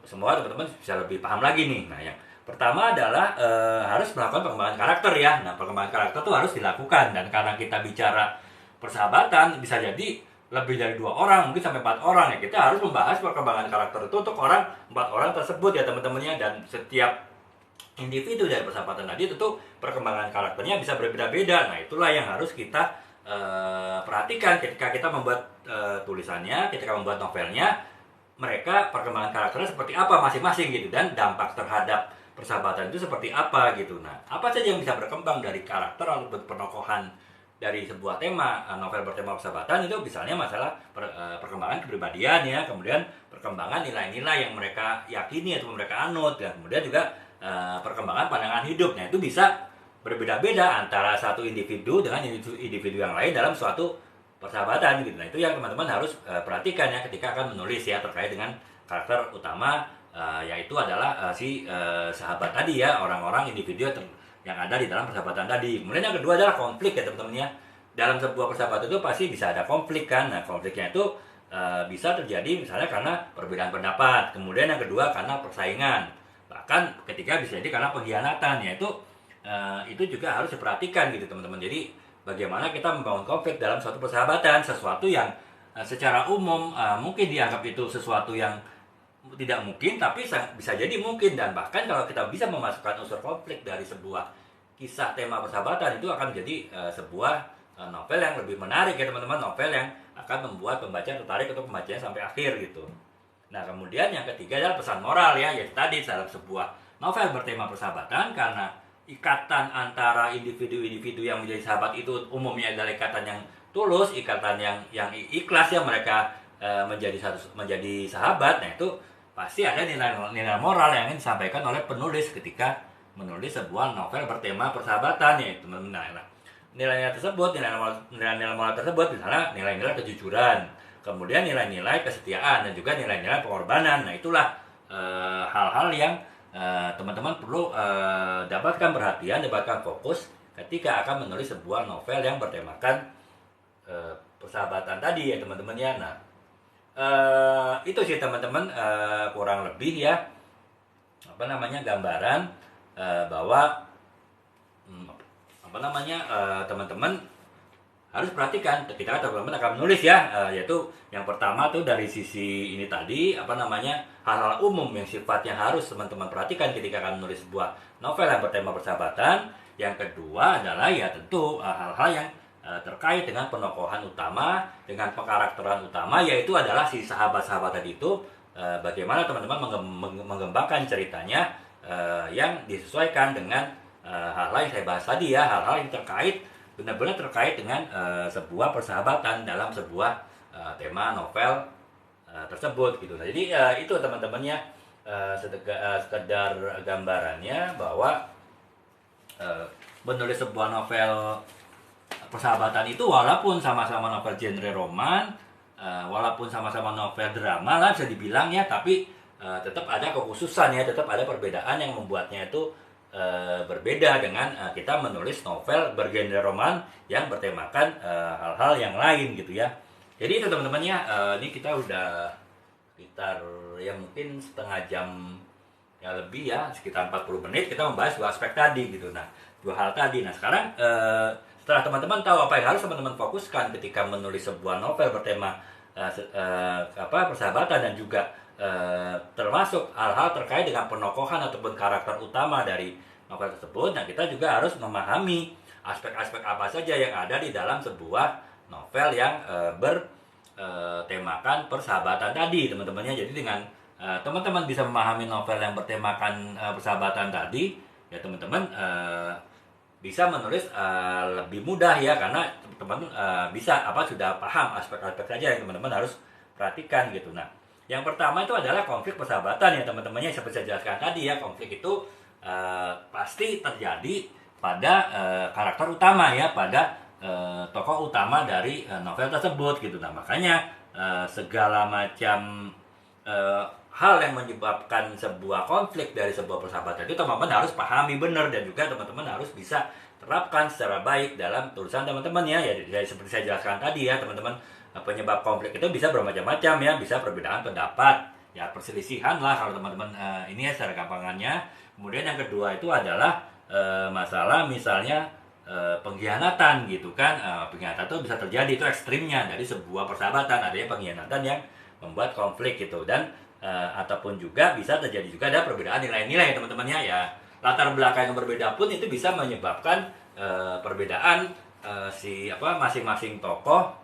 semoga teman-teman bisa lebih paham lagi nih. Nah, yang pertama adalah harus melakukan perkembangan karakter ya. Nah, perkembangan karakter itu harus dilakukan, dan karena kita bicara persahabatan bisa jadi lebih dari 2 orang, mungkin sampai 4 orang ya. Kita harus membahas perkembangan karakter itu untuk 4 orang tersebut ya teman-temannya. Dan setiap individu dari persahabatan tadi tentu perkembangan karakternya bisa berbeda-beda. Nah, itulah yang harus kita perhatikan ketika kita membuat tulisannya, ketika membuat novelnya. Mereka perkembangan karakternya seperti apa masing-masing gitu, dan dampak terhadap persahabatan itu seperti apa gitu. Nah, apa saja yang bisa berkembang dari karakter atau penokohan dari sebuah tema novel bertema persahabatan itu, misalnya masalah perkembangan kepribadian ya, kemudian perkembangan nilai-nilai yang mereka yakini atau mereka anut, dan kemudian juga perkembangan pandangan hidup. Nah, itu bisa berbeda-beda antara satu individu dengan individu yang lain dalam suatu persahabatan gitu. Nah, itu yang teman-teman harus perhatikan ya ketika akan menulis ya, terkait dengan karakter utama, yaitu adalah sahabat tadi ya, orang-orang individu yang ada di dalam persahabatan tadi. Kemudian yang kedua adalah konflik ya teman-teman ya. Dalam sebuah persahabatan itu pasti bisa ada konflik kan. Nah, konfliknya itu bisa terjadi misalnya karena perbedaan pendapat, kemudian yang kedua karena persaingan, bahkan ketiga bisa jadi karena pengkhianatan. Ya itu juga harus diperhatikan gitu teman-teman. Jadi bagaimana kita membangun konflik dalam suatu persahabatan, sesuatu yang secara umum mungkin dianggap itu sesuatu yang tidak mungkin, tapi bisa jadi mungkin. Dan bahkan kalau kita bisa memasukkan unsur konflik dari sebuah kisah tema persahabatan, itu akan menjadi sebuah novel yang lebih menarik ya teman-teman, novel yang akan membuat pembaca tertarik untuk membacanya sampai akhir gitu. Nah, kemudian yang ketiga adalah pesan moral ya, yaitu tadi dalam sebuah novel bertema persahabatan, karena ikatan antara individu-individu yang menjadi sahabat itu umumnya adalah ikatan yang tulus, ikatan yang ikhlas ya, mereka menjadi sahabat. Nah, itu pasti ada nilai moral yang ingin disampaikan oleh penulis ketika menulis sebuah novel bertema persahabatan ya teman-teman. Nah, nilai-nilai tersebut, nilai-nilai moral tersebut misalnya nilai-nilai kejujuran, kemudian nilai-nilai kesetiaan dan juga nilai-nilai pengorbanan. Nah, itulah hal-hal yang teman-teman perlu dapatkan perhatian, dapatkan fokus ketika akan menulis sebuah novel yang bertemakan persahabatan tadi ya teman-teman ya. Nah, itu sih teman-teman kurang lebih ya gambaran bahwa teman-teman harus perhatikan ketika teman-teman akan menulis ya, yaitu yang pertama tuh dari sisi ini tadi hal-hal umum yang sifatnya harus teman-teman perhatikan ketika akan menulis sebuah novel yang bertema persahabatan. Yang kedua adalah ya tentu hal-hal yang terkait dengan penokohan utama, dengan pengkarakteran utama, yaitu adalah si sahabat-sahabat tadi itu, bagaimana teman-teman mengembangkan ceritanya yang disesuaikan dengan hal-hal yang saya bahas tadi ya, hal-hal yang benar-benar terkait dengan sebuah persahabatan dalam sebuah tema novel tersebut gitu. Nah, jadi itu teman-temannya sekedar gambarannya bahwa menulis sebuah novel persahabatan itu walaupun sama-sama novel genre roman, walaupun sama-sama novel drama lah bisa dibilang ya, tapi tetap ada kekhususan ya, tetap ada perbedaan yang membuatnya itu berbeda dengan kita menulis novel bergenre roman yang bertemakan hal-hal yang lain gitu ya. Jadi itu teman-teman ya, ini kita udah sekitar ya mungkin setengah jam ya lebih ya, sekitar 40 menit kita membahas dua aspek tadi gitu. Nah, dua hal tadi. Nah, sekarang setelah teman-teman tahu apa yang harus teman-teman fokuskan ketika menulis sebuah novel bertema persahabatan dan juga termasuk hal-hal terkait dengan penokohan ataupun karakter utama dari novel tersebut. Nah, kita juga harus memahami aspek-aspek apa saja yang ada di dalam sebuah novel yang bertemakan persahabatan tadi, teman-temannya. Jadi dengan teman-teman bisa memahami novel yang bertemakan persahabatan tadi, ya teman-teman bisa menulis lebih mudah ya, karena teman-teman sudah paham aspek-aspek saja yang teman-teman harus perhatikan gitu. Nah, yang pertama itu adalah konflik persahabatan ya teman-temannya. Seperti saya jelaskan tadi ya, konflik itu pasti terjadi pada karakter utama ya, pada tokoh utama dari novel tersebut gitu. Nah, makanya segala macam hal yang menyebabkan sebuah konflik dari sebuah persahabatan itu teman-teman harus pahami benar, dan juga teman-teman harus bisa terapkan secara baik dalam tulisan teman-teman ya. Ya seperti saya jelaskan tadi ya teman-teman, penyebab konflik itu bisa bermacam-macam ya, bisa perbedaan pendapat ya, perselisihan lah kalau teman-teman ini ya secara gampangannya. Kemudian yang kedua itu adalah masalah misalnya pengkhianatan gitu kan. Pengkhianatan itu bisa terjadi, itu ekstrimnya dari sebuah persahabatan, adanya pengkhianatan yang membuat konflik gitu. Dan ataupun juga bisa terjadi juga ada perbedaan nilai-nilai teman-temannya ya, latar belakang yang berbeda pun itu bisa menyebabkan perbedaan masing-masing tokoh,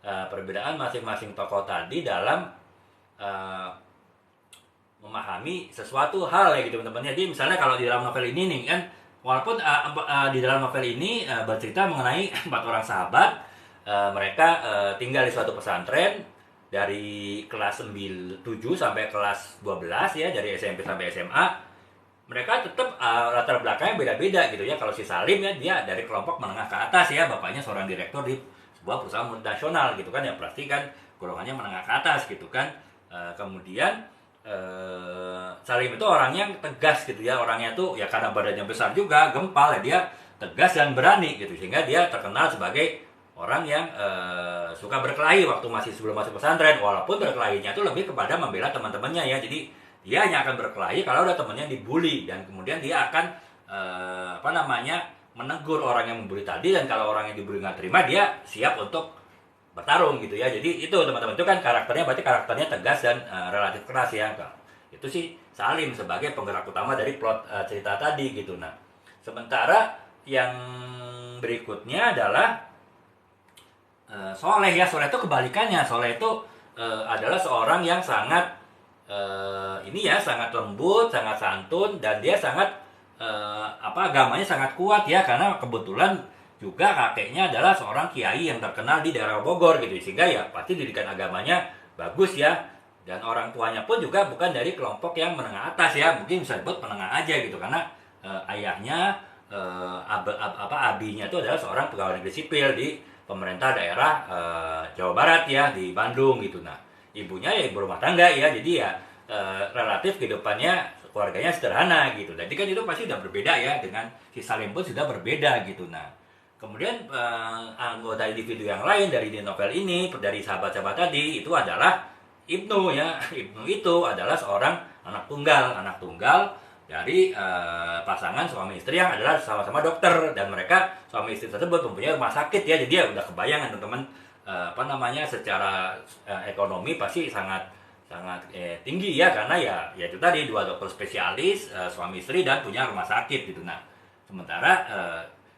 perbedaan masing-masing tokoh tadi dalam memahami sesuatu hal ya gitu teman-teman. Jadi misalnya kalau di dalam novel ini nih kan, walaupun di dalam novel ini bercerita mengenai 4 orang sahabat, mereka tinggal di suatu pesantren dari kelas 7 sampai kelas 12 ya, dari SMP sampai SMA. Mereka tetap latar belakangnya beda-beda gitu ya. Kalau si Salim ya, dia dari kelompok menengah ke atas ya, bapaknya seorang direktur di sebuah perusahaan multinasional gitu kan ya, berarti kan golongannya menengah ke atas gitu kan. Kemudian Salim itu orangnya tegas gitu ya, orangnya tuh ya karena badannya besar juga, gempal ya, dia tegas dan berani gitu, sehingga dia terkenal sebagai orang yang suka berkelahi waktu sebelum masuk pesantren, walaupun berkelahinya itu lebih kepada membela teman-temannya ya. Jadi dia hanya akan berkelahi kalau ada temannya dibully, dan kemudian dia akan menegur orang yang membuli tadi, dan kalau orang yang dibully nggak terima, dia siap untuk bertarung gitu ya. Jadi itu teman-teman, itu kan karakternya, berarti karakternya tegas dan relatif keras ya. Itu sih Salim sebagai penggerak utama dari plot cerita tadi gitu. Nah, sementara yang berikutnya adalah Soleh ya. Soleh itu kebalikannya. Soleh itu adalah seorang yang sangat sangat lembut, sangat santun, dan dia sangat agamanya sangat kuat ya, karena kebetulan juga kakeknya adalah seorang kiai yang terkenal di daerah Bogor gitu, sehingga ya pasti didikan agamanya bagus ya. dan orang tuanya pun juga bukan dari kelompok yang menengah atas ya, mungkin bisa disebut menengah aja gitu, karena ayahnya abinya itu adalah seorang pegawai negeri sipil di pemerintah daerah Jawa Barat ya, di Bandung gitu. Nah, ibunya ya ibu rumah tangga ya, jadi ya relatif kehidupannya keluarganya sederhana gitu. Jadi kan itu pasti udah berbeda ya, dengan si Salim pun sudah berbeda gitu. Nah, kemudian anggota individu yang lain dari di novel ini, dari sahabat-sahabat tadi, itu adalah Ibnu ya. Ibnu itu adalah seorang anak tunggal dari pasangan suami istri yang adalah sama-sama dokter, dan mereka suami istri tersebut mempunyai rumah sakit ya. Jadi ya udah kebayang teman-teman secara ekonomi pasti sangat tinggi ya, karena ya itu tadi dua dokter spesialis, suami istri, dan punya rumah sakit gitu. Nah, sementara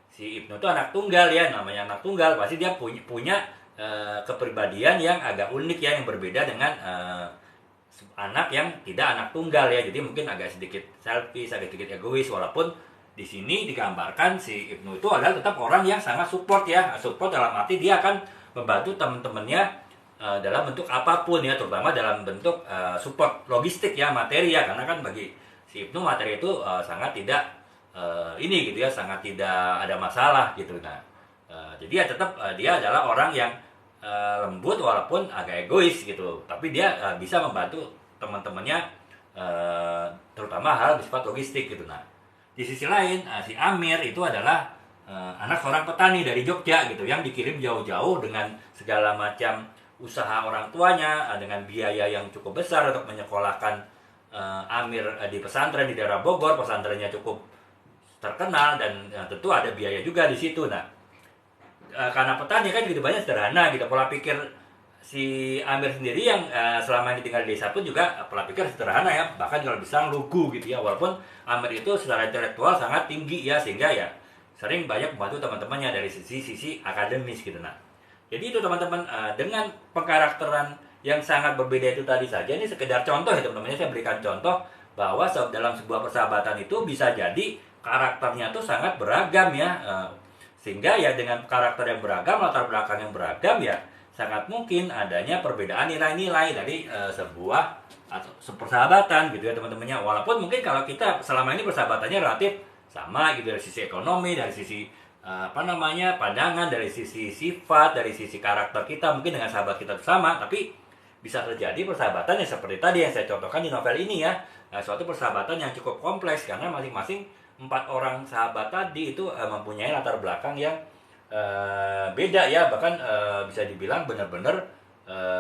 si Ibnu itu anak tunggal ya, namanya anak tunggal pasti dia punya kepribadian yang agak unik ya, yang berbeda dengan anak yang tidak anak tunggal ya. Jadi mungkin agak sedikit selfish, agak sedikit egois, walaupun di sini digambarkan si Ibnu itu adalah tetap orang yang sangat support ya. Support dalam arti dia akan membantu teman-temannya dalam bentuk apapun ya, terutama dalam bentuk support logistik ya, materi ya, karena kan bagi si Ibnu materi itu sangat tidak ini gitu ya, sangat tidak ada masalah gitu. Nah, jadi ya tetap dia adalah orang yang lembut walaupun agak egois gitu, tapi dia bisa membantu teman-temannya terutama hal bersifat logistik gitu. Nah, di sisi lain si Amir itu adalah anak seorang petani dari Jogja gitu, yang dikirim jauh-jauh dengan segala macam usaha orang tuanya, dengan biaya yang cukup besar untuk menyekolahkan Amir di pesantren di daerah Bogor. Pesantrennya cukup terkenal dan tentu ada biaya juga di situ. Nah, karena petani kan kehidupannya sederhana gitu, pola pikir si Amir sendiri yang selama ini tinggal di desa pun juga pola pikir sederhana ya, bahkan kalau bisa lugu gitu ya, walaupun Amir itu secara intelektual sangat tinggi ya, sehingga ya sering banyak membantu teman-temannya dari sisi akademis gitu. Nah, jadi itu teman-teman, dengan pengkarakteran yang sangat berbeda itu tadi saja, ini sekedar contoh ya teman-teman, saya berikan contoh bahwa dalam sebuah persahabatan itu bisa jadi karakternya tuh sangat beragam ya, sehingga ya dengan karakter yang beragam, latar belakang yang beragam ya, sangat mungkin adanya perbedaan nilai-nilai dari sebuah atau persahabatan gitu ya teman-temannya. Walaupun mungkin kalau kita selama ini persahabatannya relatif sama gitu, dari sisi ekonomi, dari sisi pandangan, dari sisi sifat, dari sisi karakter kita mungkin dengan sahabat kita sama, tapi bisa terjadi persahabatan yang seperti tadi yang saya contohkan di novel ini ya, suatu persahabatan yang cukup kompleks karena masing-masing 4 orang sahabat tadi itu mempunyai latar belakang yang beda ya, bahkan bisa dibilang benar-benar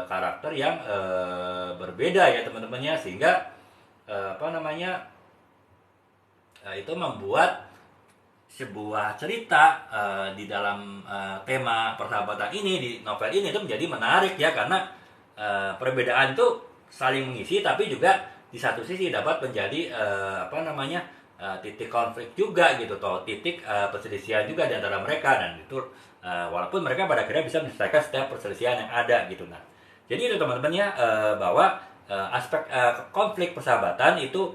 karakter yang berbeda ya teman-temannya, sehingga itu membuat sebuah cerita di dalam tema persahabatan ini di novel ini itu menjadi menarik ya, karena perbedaan itu saling mengisi, tapi juga di satu sisi dapat menjadi titik konflik juga gitu, atau titik perselisihan juga di antara mereka, dan itu walaupun mereka pada akhirnya bisa menyelesaikan setiap perselisihan yang ada gitu. Nah, jadi itu teman-temannya, bahwa aspek konflik persahabatan itu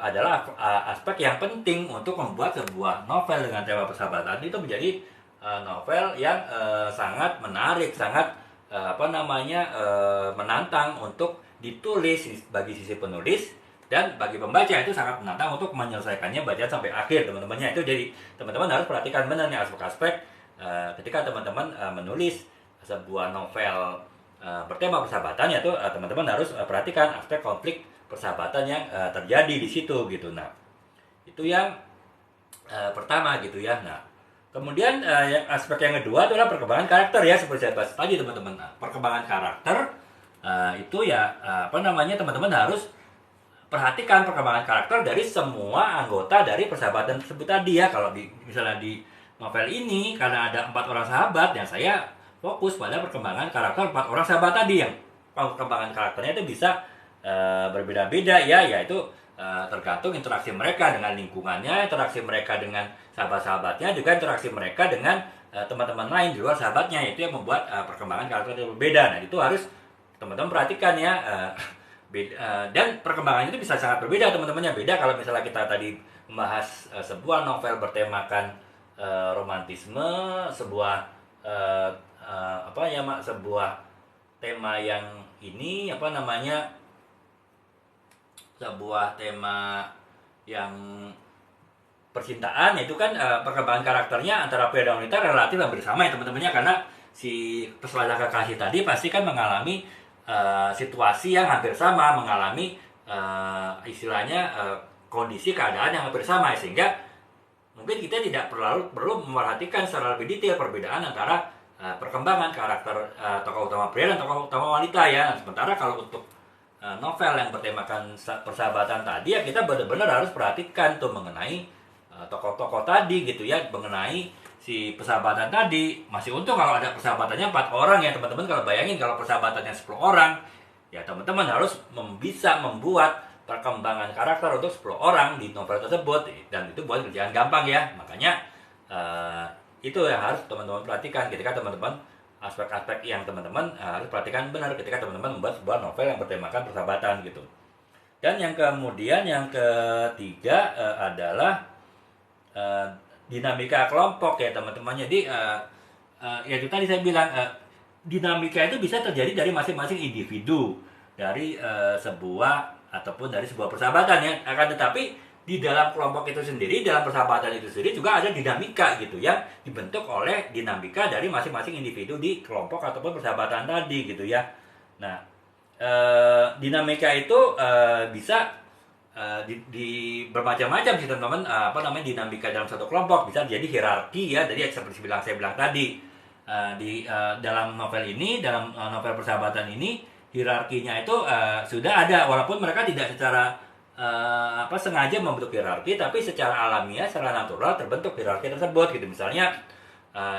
adalah aspek yang penting untuk membuat sebuah novel dengan tema persahabatan itu menjadi novel yang sangat menarik, sangat menantang untuk ditulis bagi sisi penulis, dan bagi pembaca itu sangat menantang untuk menyelesaikannya bacaan sampai akhir teman-temannya. Itu jadi teman-teman harus perhatikan benar nih aspek-aspek ketika teman-teman menulis sebuah novel bertema persahabatan, yaitu teman-teman harus perhatikan aspek konflik persahabatan yang terjadi di situ gitu. Nah, itu yang pertama gitu ya. Nah, kemudian aspek yang kedua adalah perkembangan karakter ya, seperti saya bahas tadi teman-teman. Nah, perkembangan karakter itu ya teman-teman harus perhatikan perkembangan karakter dari semua anggota dari persahabatan tersebut tadi ya. Kalau misalnya di novel ini karena ada 4 orang sahabat, yang saya fokus pada perkembangan karakter 4 orang sahabat tadi, yang perkembangan karakternya itu bisa berbeda-beda ya, yaitu tergantung interaksi mereka dengan lingkungannya, interaksi mereka dengan sahabat-sahabatnya, juga interaksi mereka dengan teman-teman lain di luar sahabatnya, itu yang membuat perkembangan karakter itu berbeda. Nah, itu harus teman-teman perhatikan ya. Dan perkembangannya itu bisa sangat berbeda teman-temannya. Beda kalau misalnya kita tadi membahas sebuah novel bertemakan romantisme, sebuah sebuah tema yang ini sebuah tema yang percintaan, itu kan perkembangan karakternya antara pria dan wanita relatif hampir sama ya teman-temannya, karena si peselajah kekasih tadi pasti kan mengalami situasi yang hampir sama, mengalami istilahnya kondisi keadaan yang hampir sama, sehingga mungkin kita tidak perlu memerhatikan secara lebih detail perbedaan antara perkembangan karakter tokoh utama pria dan tokoh utama wanita ya. Sementara kalau untuk novel yang bertemakan persahabatan tadi ya, kita benar-benar harus perhatikan tuh mengenai tokoh-tokoh tadi gitu ya, mengenai si persahabatan tadi. Masih untung kalau ada persahabatannya 4 orang ya teman-teman. Kalau bayangin kalau persahabatannya 10 orang, ya teman-teman harus bisa membuat perkembangan karakter untuk 10 orang di novel tersebut, dan itu bukan kerjaan gampang ya. Makanya itu yang harus teman-teman perhatikan ketika teman-teman, aspek-aspek yang teman-teman harus perhatikan benar ketika teman-teman membuat sebuah novel yang bertemakan persahabatan gitu. Dan yang kemudian yang ketiga adalah dinamika kelompok ya teman-teman. Jadi ya itu tadi saya bilang, dinamika itu bisa terjadi dari masing-masing individu dari sebuah ataupun dari sebuah persahabatan ya. Akan tetapi di dalam kelompok itu sendiri, dalam persahabatan itu sendiri juga ada dinamika gitu yang dibentuk oleh dinamika dari masing-masing individu di kelompok ataupun persahabatan tadi gitu ya. Nah, dinamika itu bisa di bermacam-macam sih teman-teman. Dinamika dalam satu kelompok bisa jadi hierarki ya. Jadi seperti saya bilang tadi, dalam novel ini, dalam novel persahabatan ini, hierarkinya itu sudah ada, walaupun mereka tidak secara sengaja membentuk hierarki, tapi secara alamiah, secara natural terbentuk hierarki tersebut gitu. Misalnya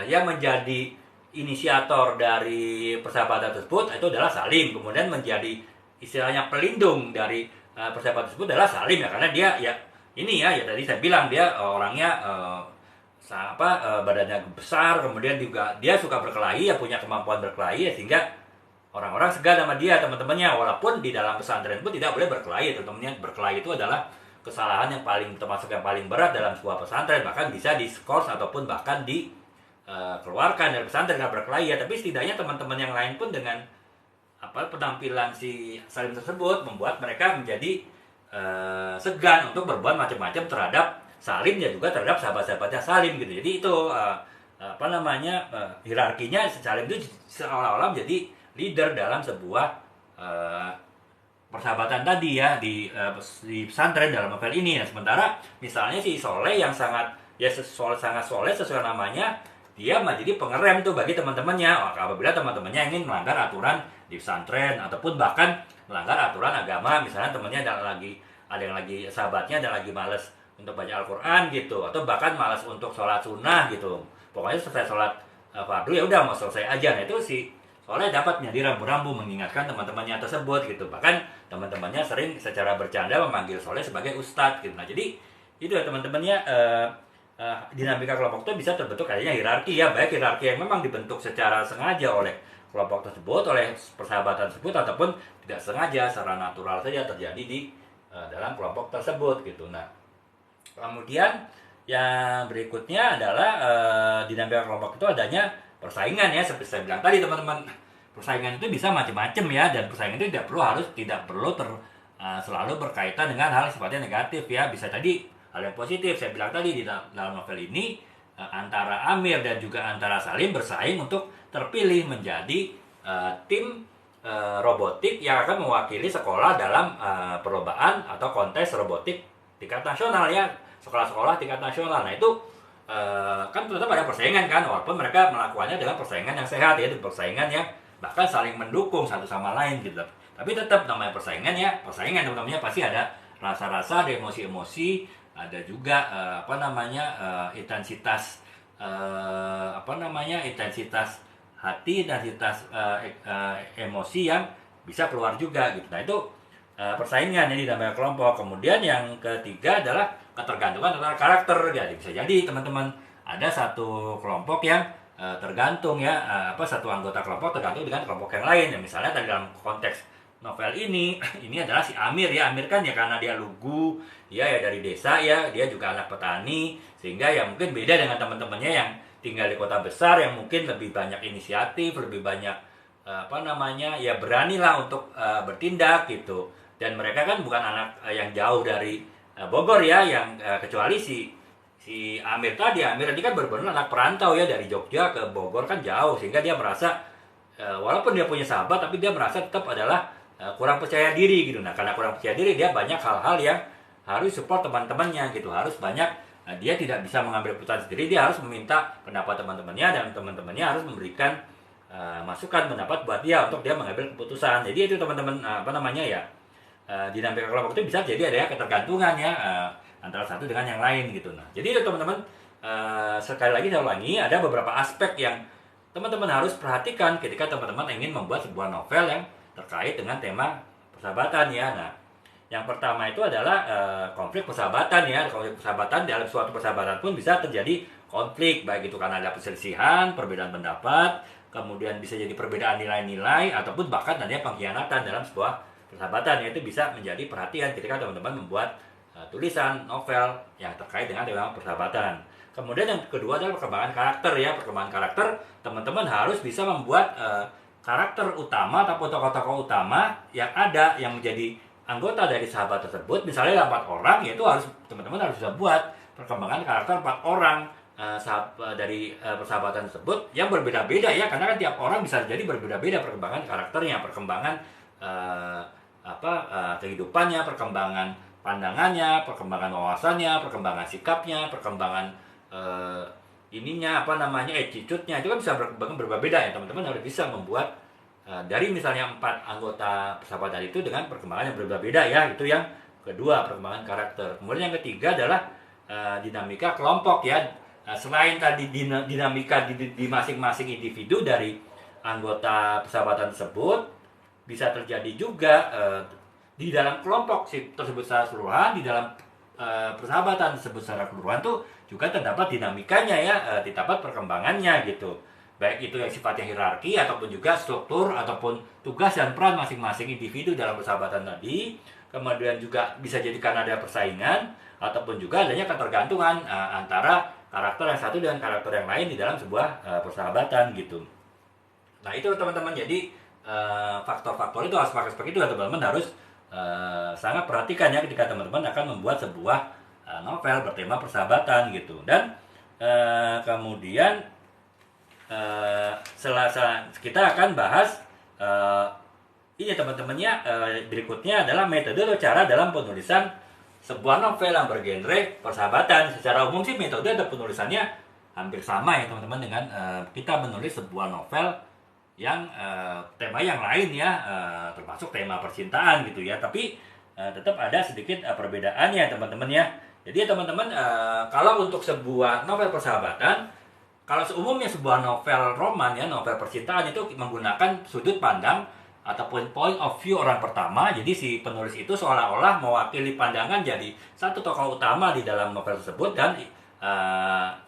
yang menjadi inisiator dari persahabatan tersebut itu adalah Salim, kemudian menjadi istilahnya pelindung dari persahabatan tersebut adalah Salim ya, karena dia ya ini ya tadi saya bilang dia orangnya badannya besar, kemudian juga dia suka berkelahi ya, punya kemampuan berkelahi ya, sehingga orang-orang segan sama dia teman-temannya. Walaupun di dalam pesantren pun tidak boleh berkelahi teman-temannya. Berkelahi itu adalah kesalahan yang termasuk yang paling berat dalam sebuah pesantren, bahkan bisa diskors ataupun bahkan dikeluarkan dari pesantren karena berkelahi ya. Tapi setidaknya teman-teman yang lain pun dengan penampilan si Salim tersebut membuat mereka menjadi segan untuk berbuat macam-macam terhadap Salim dan juga terhadap sahabat-sahabatnya Salim gitu. Jadi itu hierarkinya Salim itu seolah-olah menjadi leader dalam sebuah persahabatan tadi ya, di pesantren dalam novel ini ya. Sementara misalnya si Soleh yang sangat soleh sesuai namanya, dia menjadi pengerem tuh bagi teman-temannya. Apabila teman-temannya ingin melanggar aturan di pesantren ataupun bahkan melanggar aturan agama, misalnya temannya ada yang lagi sahabatnya ada lagi malas untuk baca Al-Quran gitu, atau bahkan malas untuk sholat sunnah gitu. Pokoknya selesai sholat fardu ya udah mau selesai aja. Nah itu si Soleh dapat menjadi rambu-rambu mengingatkan teman-temannya tersebut gitu. Bahkan teman-temannya sering secara bercanda memanggil Soleh sebagai ustadz gitu. Nah jadi itu ya teman-temannya, dinamika kelompok itu bisa terbentuk kayaknya hierarki ya, baik hierarki yang memang dibentuk secara sengaja oleh kelompok tersebut, oleh persahabatan tersebut, ataupun tidak sengaja secara natural saja terjadi di dalam kelompok tersebut gitu. Nah kemudian yang berikutnya adalah dinamika kelompok itu adanya persaingan ya, seperti saya bilang tadi teman-teman. Persaingan itu bisa macam-macam ya, dan persaingan itu tidak perlu selalu berkaitan dengan hal sifatnya negatif ya. Bisa tadi hal yang positif. Saya bilang tadi di dalam novel ini antara Amir dan juga antara Salim bersaing untuk terpilih menjadi tim robotik yang akan mewakili sekolah dalam perlombaan atau kontes robotik tingkat nasional ya, sekolah-sekolah tingkat nasional. Nah itu kan tetap ada persaingan kan, walaupun mereka melakukannya dengan persaingan yang sehat ya, persaingan yang bahkan saling mendukung satu sama lain gitu. Tapi tetap namanya persaingan ya, persaingan teman-temannya pasti ada rasa-rasa, ada emosi-emosi, ada juga intensitas intensitas hati, intensitas emosi yang bisa keluar juga gitu. Nah itu persaingan ini dalam kelompok. Kemudian yang ketiga adalah ketergantungan antara karakter. Jadi bisa jadi teman-teman ada satu kelompok yang tergantung ya, satu anggota kelompok tergantung dengan kelompok yang lain. Ya, misalnya dalam konteks novel ini adalah si Amir ya. Amir kan ya karena dia lugu, dia ya dari desa ya, dia juga anak petani, sehingga ya mungkin beda dengan teman-temannya yang tinggal di kota besar yang mungkin lebih banyak inisiatif, lebih banyak beranilah untuk bertindak gitu. dan mereka kan bukan anak yang jauh dari Bogor ya, yang kecuali si Amir ini kan benar-benar anak perantau ya, dari Jogja ke Bogor kan jauh, sehingga dia merasa walaupun dia punya sahabat tapi dia merasa tetap adalah kurang percaya diri gitu. Nah, karena kurang percaya diri, dia banyak hal-hal yang harus support teman-temannya gitu, harus banyak dia tidak bisa mengambil keputusan sendiri, dia harus meminta pendapat teman-temannya, dan teman-temannya harus memberikan masukan pendapat buat dia untuk dia mengambil keputusan. Jadi itu teman-teman dinamika kelompok itu bisa jadi ada ya ketergantungan ya antara satu dengan yang lain gitu. Nah, jadi teman-teman sekali lagi saya ulangi, ada beberapa aspek yang teman-teman harus perhatikan ketika teman-teman ingin membuat sebuah novel yang terkait dengan tema persahabatan ya. Nah, yang pertama itu adalah konflik persahabatan ya. Konflik persahabatan, dalam suatu persahabatan pun bisa terjadi konflik, baik itu karena ada perselisihan, perbedaan pendapat, kemudian bisa jadi perbedaan nilai-nilai, ataupun bahkan adanya pengkhianatan dalam sebuah persahabatan. Itu bisa menjadi perhatian ketika teman-teman membuat tulisan novel yang terkait dengan tema persahabatan. Kemudian yang kedua adalah perkembangan karakter ya. Perkembangan karakter, teman-teman harus bisa membuat karakter utama ataupun tokoh-tokoh utama yang ada yang menjadi anggota dari sahabat tersebut. Misalnya 4 orang, yaitu harus teman-teman harus bisa buat perkembangan karakter 4 orang dari persahabatan tersebut yang berbeda-beda ya, karena kan tiap orang bisa jadi berbeda-beda perkembangan karakternya, perkembangan kehidupannya, perkembangan pandangannya, perkembangan wawasannya, perkembangan sikapnya, perkembangan attitude-nya, itu kan bisa berbeda ya. Teman-teman harus bisa membuat dari misalnya 4 anggota persahabatan itu dengan perkembangan yang berbeda-beda ya. Itu yang kedua, perkembangan karakter. Kemudian yang ketiga adalah dinamika kelompok ya. Selain tadi dinamika di masing-masing individu dari anggota persahabatan tersebut, bisa terjadi juga di dalam kelompok tersebut secara keseluruhan, di dalam persahabatan tersebut secara keseluruhan tuh juga terdapat dinamikanya ya, terdapat perkembangannya gitu. Baik itu yang sifatnya hierarki, ataupun juga struktur, ataupun tugas dan peran masing-masing individu dalam persahabatan tadi. Kemudian juga bisa jadi karena ada persaingan, ataupun juga adanya ketergantungan antara karakter yang satu dengan karakter yang lain di dalam sebuah persahabatan gitu. Nah itu teman-teman, jadi faktor-faktor itu, aspek-aspek itu teman-teman harus sangat perhatikan ya ketika teman-teman akan membuat sebuah novel bertema persahabatan gitu. Dan kemudian kita akan bahas ini teman-temannya, berikutnya adalah metode atau cara dalam penulisan sebuah novel yang bergenre persahabatan. Secara umum sih metode atau penulisannya hampir sama ya teman-teman dengan kita menulis sebuah novel yang tema yang lain ya, termasuk tema percintaan gitu ya. Tapi tetap ada sedikit perbedaannya teman-teman ya. Jadi teman-teman, kalau untuk sebuah novel persahabatan, kalau seumumnya sebuah novel roman ya, novel percintaan itu menggunakan sudut pandang ataupun point of view orang pertama. Jadi si penulis itu seolah-olah mewakili pandangan jadi satu tokoh utama di dalam novel tersebut, dan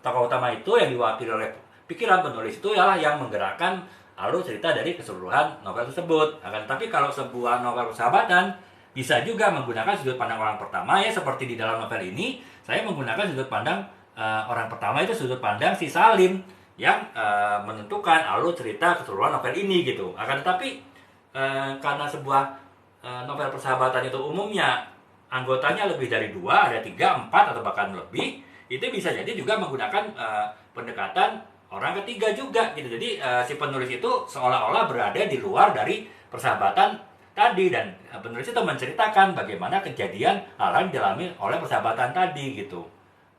tokoh utama itu yang diwakili oleh pikiran penulis itu ialah yang menggerakkan alur cerita dari keseluruhan novel tersebut. Tapi kalau sebuah novel persahabatan bisa juga menggunakan sudut pandang orang pertama ya, seperti di dalam novel ini saya menggunakan sudut pandang orang pertama, itu sudut pandang si Salim yang menentukan alur cerita keseluruhan novel ini gitu. Tetapi karena sebuah novel persahabatan itu umumnya anggotanya lebih dari 2, ada 3, 4 atau bahkan lebih, itu bisa jadi juga menggunakan pendekatan orang ketiga juga gitu. Jadi si penulis itu seolah-olah berada di luar dari persahabatan tadi, dan penulis itu menceritakan bagaimana kejadian hal yang dialami oleh persahabatan tadi gitu.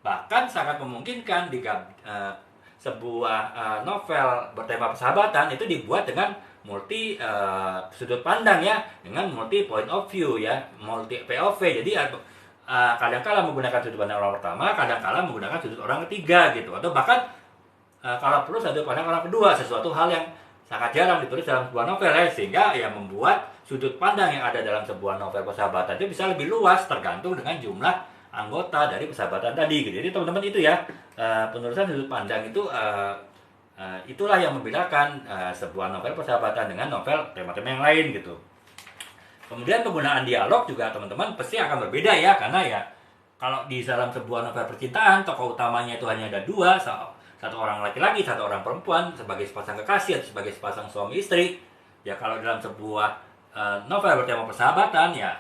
Bahkan sangat memungkinkan di sebuah novel bertema persahabatan itu dibuat dengan multi sudut pandang ya, dengan multi point of view ya, multi POV. Jadi kadang-kala menggunakan sudut pandang orang pertama, kadang-kala menggunakan sudut orang ketiga gitu, atau bahkan kalau perlu sudut pandang orang kedua, sesuatu hal yang sangat jarang ditulis dalam sebuah novel ya, sehingga ya membuat sudut pandang yang ada dalam sebuah novel persahabatan itu bisa lebih luas tergantung dengan jumlah anggota dari persahabatan tadi gitu. Jadi teman-teman itu ya, penulisan sudut pandang itu itulah yang membedakan sebuah novel persahabatan dengan novel tema-tema yang lain gitu. Kemudian penggunaan dialog juga teman-teman pasti akan berbeda ya, karena ya kalau di dalam sebuah novel percintaan tokoh utamanya itu hanya ada 2, satu orang laki-laki, satu orang perempuan, sebagai sepasang kekasih atau sebagai sepasang suami istri. Ya kalau dalam sebuah novel bertema persahabatan ya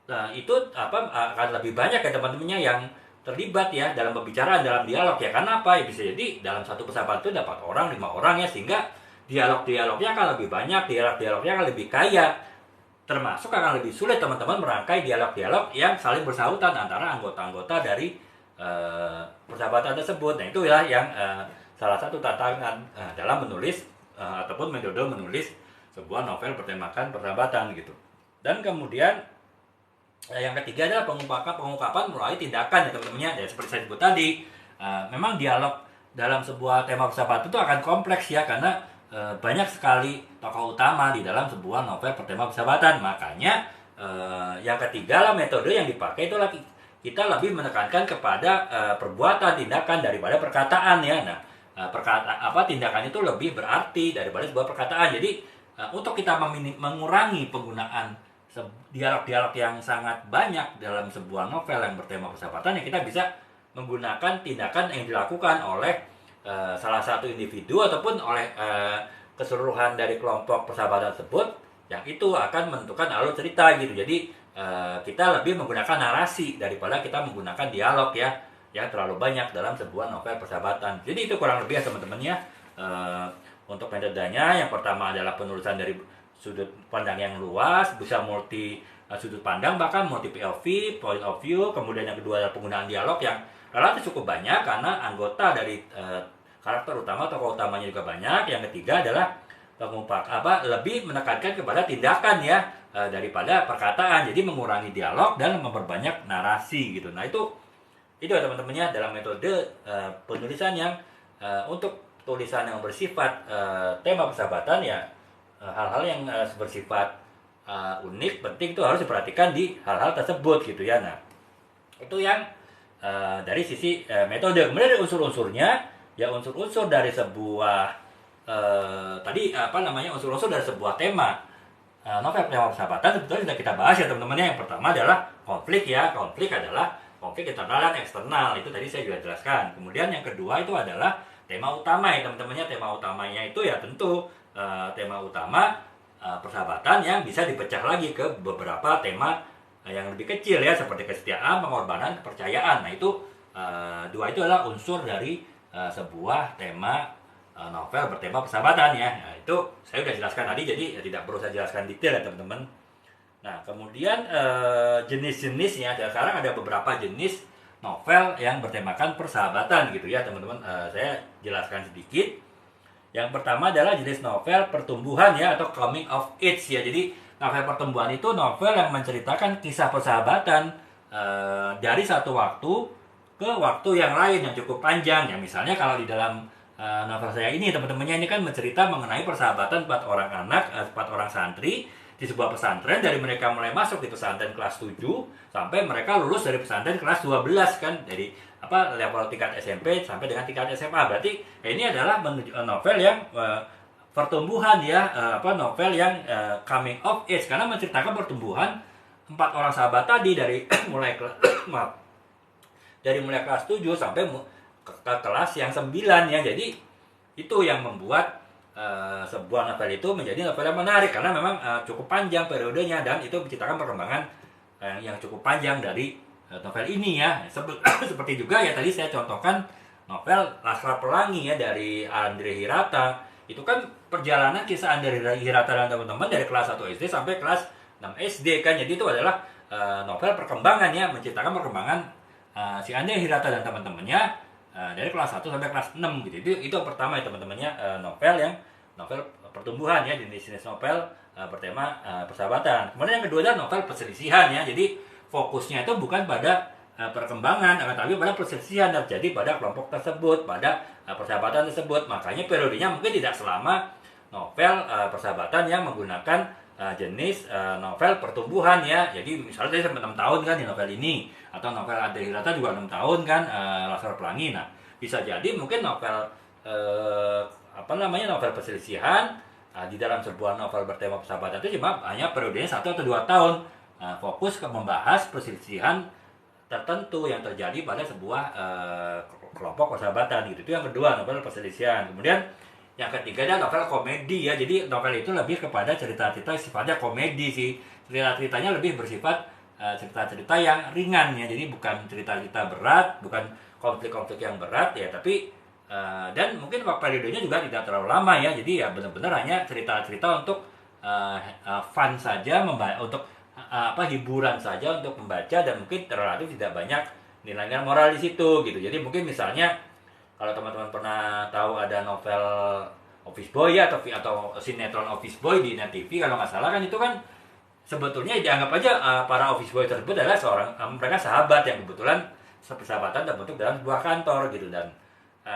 Nah, itu akan lebih banyak ya teman-temannya yang terlibat ya dalam pembicaraan, dalam dialog ya. Karena apa? Ya bisa jadi dalam satu persahabatan itu dapat orang, 5 orang ya, sehingga dialog-dialognya akan lebih banyak, dialog-dialognya akan lebih kaya. Termasuk akan lebih sulit teman-teman merangkai dialog-dialog yang saling bersahutan antara anggota-anggota dari persahabatan tersebut. Nah, itu ya yang salah satu tantangan dalam menulis ataupun metode menulis sebuah novel bertemakan persahabatan gitu. Dan kemudian yang ketiga adalah pengungkapan melalui tindakan ya teman-temannya. Ya, seperti saya sebut tadi, memang dialog dalam sebuah tema persahabatan itu akan kompleks ya, karena banyak sekali tokoh utama di dalam sebuah novel bertema persahabatan. Makanya yang ketiga lah metode yang dipakai itu lagi kita lebih menekankan kepada perbuatan, tindakan daripada perkataan ya. Nah, tindakan itu lebih berarti daripada sebuah perkataan. Jadi untuk kita mengurangi penggunaan dialog-dialog yang sangat banyak dalam sebuah novel yang bertema persahabatan, ya kita bisa menggunakan tindakan yang dilakukan oleh salah satu individu ataupun oleh keseluruhan dari kelompok persahabatan tersebut, yang itu akan menentukan alur cerita gitu. Jadi kita lebih menggunakan narasi daripada kita menggunakan dialog ya, yang terlalu banyak dalam sebuah novel persahabatan. Jadi itu kurang lebih ya teman-teman ya. Untuk metodenya, yang pertama adalah penulisan dari sudut pandang yang luas, bisa multi sudut pandang, bahkan multi POV, point of view. Kemudian yang kedua adalah penggunaan dialog yang relatif cukup banyak karena anggota dari karakter utama, tokoh utamanya juga banyak. Yang ketiga adalah lebih menekankan kepada tindakan ya daripada perkataan. Jadi mengurangi dialog dan memperbanyak narasi gitu. Nah, itu ya teman-temannya dalam metode penulisan yang untuk tulisan yang bersifat tema persahabatan ya, hal-hal yang bersifat unik, penting itu harus diperhatikan di hal-hal tersebut gitu ya. Nah, itu yang dari sisi metode. Kemudian dari unsur-unsurnya, ya unsur-unsur dari sebuah unsur-unsur dari sebuah tema novel tema persahabatan sebetulnya sudah kita bahas ya teman-teman. Yang pertama adalah konflik ya. Konflik adalah konflik internal dan eksternal, itu tadi saya juga jelaskan. Kemudian yang kedua itu adalah tema utama ya teman-temannya. Tema utamanya itu ya tentu tema utama persahabatan yang bisa dipecah lagi ke beberapa tema yang lebih kecil ya, seperti kesetiaan, pengorbanan, kepercayaan. Nah, itu dua itu adalah unsur dari sebuah tema novel bertema persahabatan ya. Nah, itu saya sudah jelaskan tadi, jadi tidak perlu saya jelaskan detail ya teman-teman. Nah, kemudian jenis-jenisnya, sekarang ada beberapa jenis novel yang bertemakan persahabatan gitu ya teman-teman. Saya jelaskan sedikit. Yang pertama adalah jenis novel pertumbuhan ya, atau coming of age ya. Jadi novel pertumbuhan itu novel yang menceritakan kisah persahabatan dari satu waktu ke waktu yang lain yang cukup panjang ya. Misalnya kalau di dalam novel saya ini teman-temannya, ini kan mencerita mengenai persahabatan 4 orang anak, 4 orang santri di sebuah pesantren, dari mereka mulai masuk di pesantren kelas 7 sampai mereka lulus dari pesantren kelas 12 kan, dari level tingkat SMP sampai dengan tingkat SMA. Berarti ini adalah novel yang pertumbuhan ya, novel yang coming of age, karena menceritakan pertumbuhan 4 orang sahabat tadi dari mulai kelas 7 sampai ke kelas yang 9 ya. Jadi itu yang membuat sebuah novel itu menjadi novel yang menarik, karena memang cukup panjang periodenya dan itu menceritakan perkembangan yang cukup panjang dari novel ini ya. Seperti juga ya tadi saya contohkan novel Laskar Pelangi ya, dari Andre Hirata. Itu kan perjalanan kisah Andre Hirata dan teman-teman dari kelas 1 SD sampai kelas 6 SD kan. Jadi itu adalah novel perkembangan ya, menceritakan perkembangan si Andre Hirata dan teman-temannya dari kelas 1 sampai kelas 6 gitu. Itu pertama ya teman-temannya, novel pertumbuhan ya, jenis novel bertema persahabatan. Kemudian yang kedua adalah novel perselisihan ya. Jadi fokusnya itu bukan pada perkembangan, tapi pada perselisihan yang terjadi pada kelompok tersebut, pada persahabatan tersebut. Makanya periodenya mungkin tidak selama novel persahabatan yang menggunakan jenis novel pertumbuhan ya. Jadi misalnya saya sampai 6 tahun kan di novel ini, atau novel Andre Hirata juga 6 tahun kan, Laskar Pelangi. Nah, bisa jadi mungkin novel novel perselisihan di dalam sebuah novel bertema persahabatan itu cuma hanya periodenya 1 atau 2 tahun, fokus ke membahas perselisihan tertentu yang terjadi pada sebuah kelompok persahabatan gitu. Itu yang kedua, novel perselisihan. Kemudian yang ketiga adalah novel komedi ya. Jadi novel itu lebih kepada cerita-cerita sifatnya komedi sih. Cerita-ceritanya lebih bersifat cerita-cerita yang ringan ya, jadi bukan cerita-cerita berat, bukan konflik-konflik yang berat ya, tapi dan mungkin periodenya juga tidak terlalu lama ya, jadi ya benar-benar hanya cerita-cerita untuk fun saja, untuk hiburan saja untuk membaca, dan mungkin relatif tidak banyak nilai-nilai moral di situ gitu. Jadi mungkin misalnya kalau teman-teman pernah tahu ada novel Office Boy ya, atau sinetron Office Boy di Net TV kalau nggak salah, kan itu kan sebetulnya dianggap aja para office boy tersebut adalah mereka sahabat yang kebetulan persahabatan terbentuk dalam sebuah kantor gitu, dan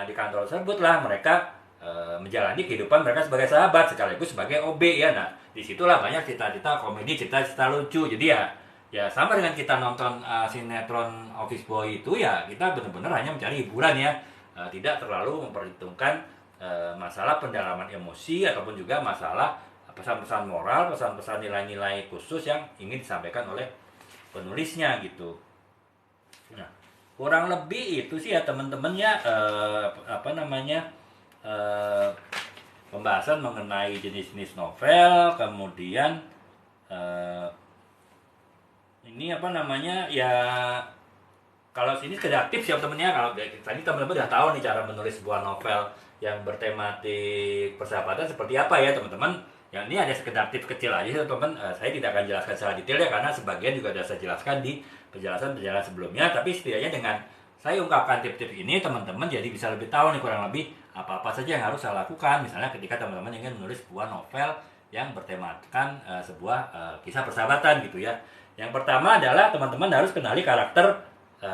di kantor tersebut lah mereka menjalani kehidupan mereka sebagai sahabat sekaligus sebagai OB ya. Nah, disitulah banyak cerita-cerita komedi, cerita-cerita lucu. Jadi ya sama dengan kita nonton sinetron Office Boy itu, ya kita benar-benar hanya mencari hiburan ya, tidak terlalu memperhitungkan masalah pendalaman emosi ataupun juga masalah pesan-pesan moral, pesan-pesan nilai-nilai khusus yang ingin disampaikan oleh penulisnya gitu. Nah, kurang lebih itu sih ya teman-teman ya, pembahasan mengenai jenis-jenis novel. Kemudian ini ya, kalau sini sekedar tips ya teman-teman ya. Kalau tadi teman-teman udah tahu nih cara menulis sebuah novel yang bertematik persahabatan seperti apa ya teman-teman. Yang ini ada sekedar tips kecil aja teman-teman. Saya tidak akan jelaskan secara detail ya, karena sebagian juga sudah saya jelaskan di penjelasan-penjelasan sebelumnya. Tapi setidaknya dengan saya ungkapkan tips-tips ini, teman-teman jadi bisa lebih tahu nih kurang lebih apa-apa saja yang harus saya lakukan. Misalnya ketika teman-teman ingin menulis sebuah novel yang bertemakan sebuah kisah persahabatan gitu ya. Yang pertama adalah teman-teman harus kenali karakter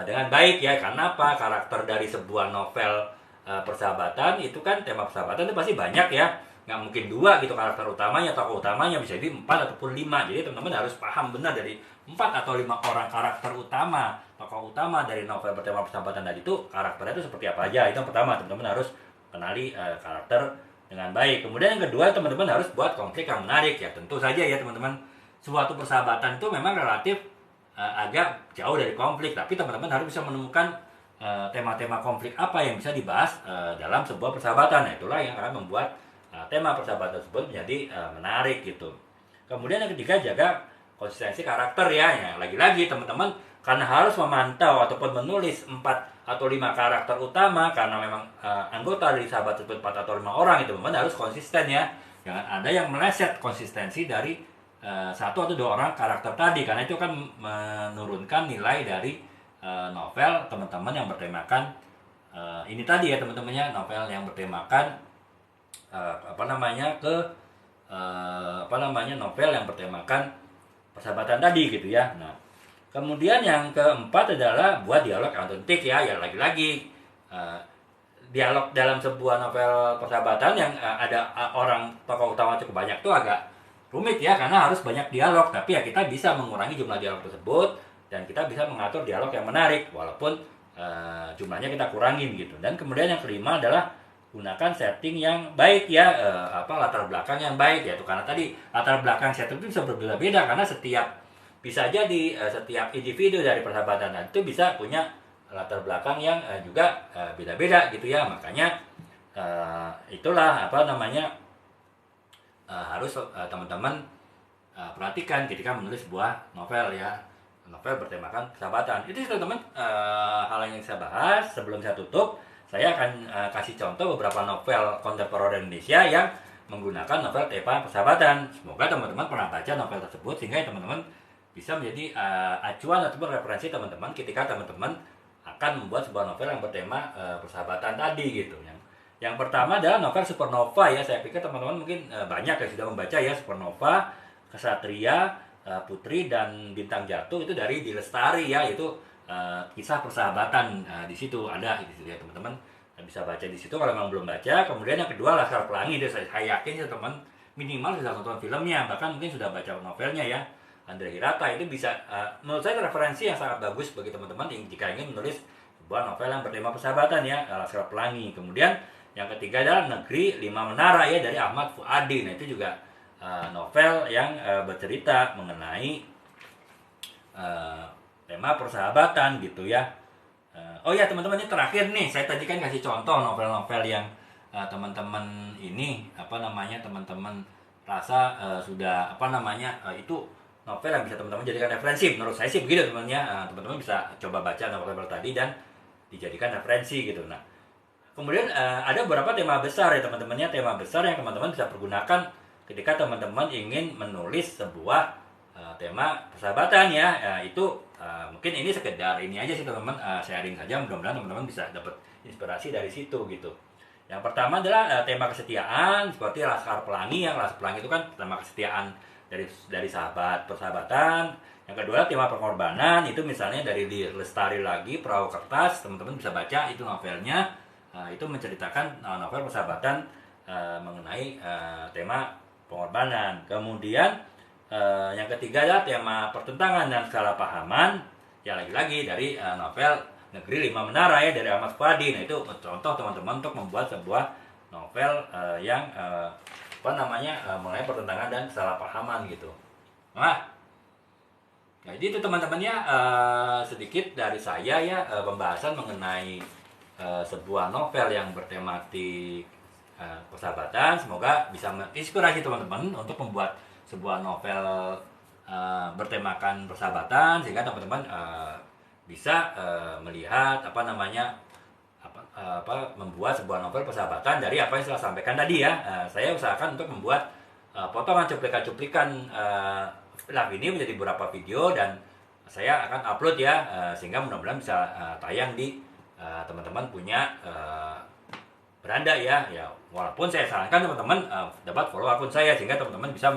dengan baik ya. Karena apa? Karakter dari sebuah novel persahabatan itu kan, tema persahabatan itu pasti banyak ya. Nggak mungkin 2 gitu karakter utamanya, tokoh utamanya, bisa jadi 4 ataupun 5. Jadi teman-teman harus paham benar dari 4 atau 5 orang karakter utama, tokoh utama dari novel bertema persahabatan tadi itu karakternya itu seperti apa aja. Itu yang pertama, teman-teman harus kenali karakter dengan baik. Kemudian yang kedua, teman-teman harus buat konflik yang menarik ya. Tentu saja ya teman-teman, suatu persahabatan itu memang relatif agak jauh dari konflik, tapi teman-teman harus bisa menemukan tema-tema konflik apa yang bisa dibahas dalam sebuah persahabatan. Nah, itulah yang akan membuat tema persahabatan tersebut menjadi menarik gitu. Kemudian yang ketiga, jaga konsistensi karakter ya. Lagi-lagi teman-teman, karena harus memantau ataupun menulis 4 atau 5 karakter utama, karena memang anggota dari sahabat tersebut 4 atau 5 orang, itu teman-teman harus konsisten ya. Jangan ada yang meleset konsistensi dari 1 atau 2 orang karakter tadi, karena itu akan menurunkan nilai dari novel teman-teman yang bertemakan ini tadi ya teman-temannya, novel yang bertemakan novel yang bertemakan persahabatan tadi gitu ya. Nah, kemudian yang keempat adalah buat dialog yang autentik ya. Ya lagi-lagi dialog dalam sebuah novel persahabatan yang ada orang tokoh utama cukup banyak tuh agak rumit ya, karena harus banyak dialog. Tapi ya kita bisa mengurangi jumlah dialog tersebut, dan kita bisa mengatur dialog yang menarik walaupun jumlahnya kita kurangin gitu. Dan kemudian yang kelima adalah gunakan setting yang baik ya, latar belakang yang baik ya. Tuh, karena tadi latar belakang setting itu bisa berbeda-beda, karena bisa jadi setiap individu dari persahabatan itu bisa punya latar belakang yang juga beda-beda gitu ya. Makanya itulah harus teman-teman perhatikan ketika menulis sebuah novel ya, novel bertemakan persahabatan. Itu teman-teman hal yang saya bahas. Sebelum saya tutup, saya akan kasih contoh beberapa novel kontemporer Indonesia yang menggunakan novel tema persahabatan. Semoga teman-teman pernah baca novel tersebut, sehingga teman-teman bisa menjadi acuan ataupun referensi teman-teman ketika teman-teman akan membuat sebuah novel yang bertema persahabatan tadi gitu. Yang pertama adalah novel Supernova ya. Saya pikir teman-teman mungkin banyak yang sudah membaca ya, Supernova, Kesatria, Putri, dan Bintang Jatuh. Itu dari Dilestari ya, itu kisah persahabatan. Di situ ada gitu ya, teman-teman bisa baca di situ kalau memang belum baca. Kemudian yang kedua, Laskar Pelangi. Itu saya yakin ya teman minimal sudah nonton filmnya, bahkan mungkin sudah baca novelnya ya, Andre Hirata. Itu bisa menurut saya referensi yang sangat bagus bagi teman-teman jika ingin menulis sebuah novel yang bertema persahabatan ya, Laskar Pelangi. Kemudian yang ketiga adalah Negeri Lima Menara ya, dari Ahmad Fuadi. Nah, itu juga novel yang bercerita mengenai tema persahabatan gitu ya. Oh ya teman-teman, ini terakhir nih, saya tadi kan kasih contoh novel-novel yang teman-teman ini teman-teman rasa sudah itu novel yang bisa teman-teman jadikan referensi. Menurut saya sih begitu teman-teman ya. Teman-teman bisa coba baca novel-novel tadi dan dijadikan referensi gitu. Nah, kemudian ada beberapa tema besar ya teman-temannya, tema besar yang teman-teman bisa pergunakan ketika teman-teman ingin menulis sebuah tema persahabatan ya. Itu mungkin ini sekedar ini aja sih teman-teman, sharing saja, mudah-mudahan teman-teman bisa dapat inspirasi dari situ gitu. Yang pertama adalah tema kesetiaan, seperti Laskar Pelangi. Yang Laskar Pelangi itu kan tema kesetiaan dari sahabat persahabatan. Yang kedua tema pengorbanan, itu misalnya dari Lestari lagi Perahu Kertas, teman-teman bisa baca itu novelnya. Itu menceritakan novel persahabatan mengenai tema pengorbanan. Kemudian yang ketiga adalah tema pertentangan dan kesalahpahaman, ya lagi-lagi dari novel Negeri Lima Menara ya dari Ahmad Fuadi. Nah itu contoh teman-teman untuk membuat sebuah novel yang mengenai pertentangan dan kesalahpahaman gitu. Nah jadi itu teman-temannya sedikit dari saya ya pembahasan mengenai sebuah novel yang bertematik persahabatan. Semoga bisa menginspirasi teman-teman untuk membuat sebuah novel bertemakan persahabatan, sehingga teman-teman bisa melihat membuat sebuah novel persahabatan dari apa yang saya sampaikan tadi ya. Saya usahakan untuk membuat potongan cuplikan-cuplikan live ini menjadi beberapa video, dan saya akan upload ya, sehingga mudah-mudahan bisa tayang di teman-teman punya beranda ya. Walaupun saya sarankan teman-teman dapat follow akun saya, sehingga teman-teman bisa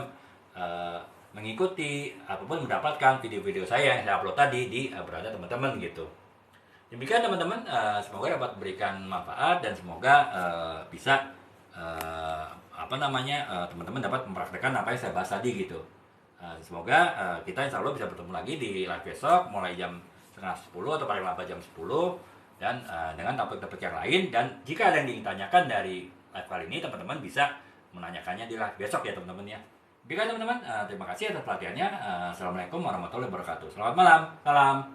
mengikuti ataupun mendapatkan video-video saya yang saya upload tadi di beranda teman-teman gitu. Demikian teman-teman, semoga dapat berikan manfaat dan semoga bisa teman-teman dapat mempraktekkan apa yang saya bahas tadi gitu. Semoga kita insya Allah bisa bertemu lagi di live besok mulai jam 9:30 atau paling lambat jam 10, dan dengan topik-topik yang lain. Dan jika ada yang ingin tanyakan dari live kali ini, teman-teman bisa menanyakannya di live besok ya teman-teman ya. Demikian teman-teman, terima kasih atas perhatiannya. Assalamualaikum warahmatullahi wabarakatuh. Selamat malam, salam.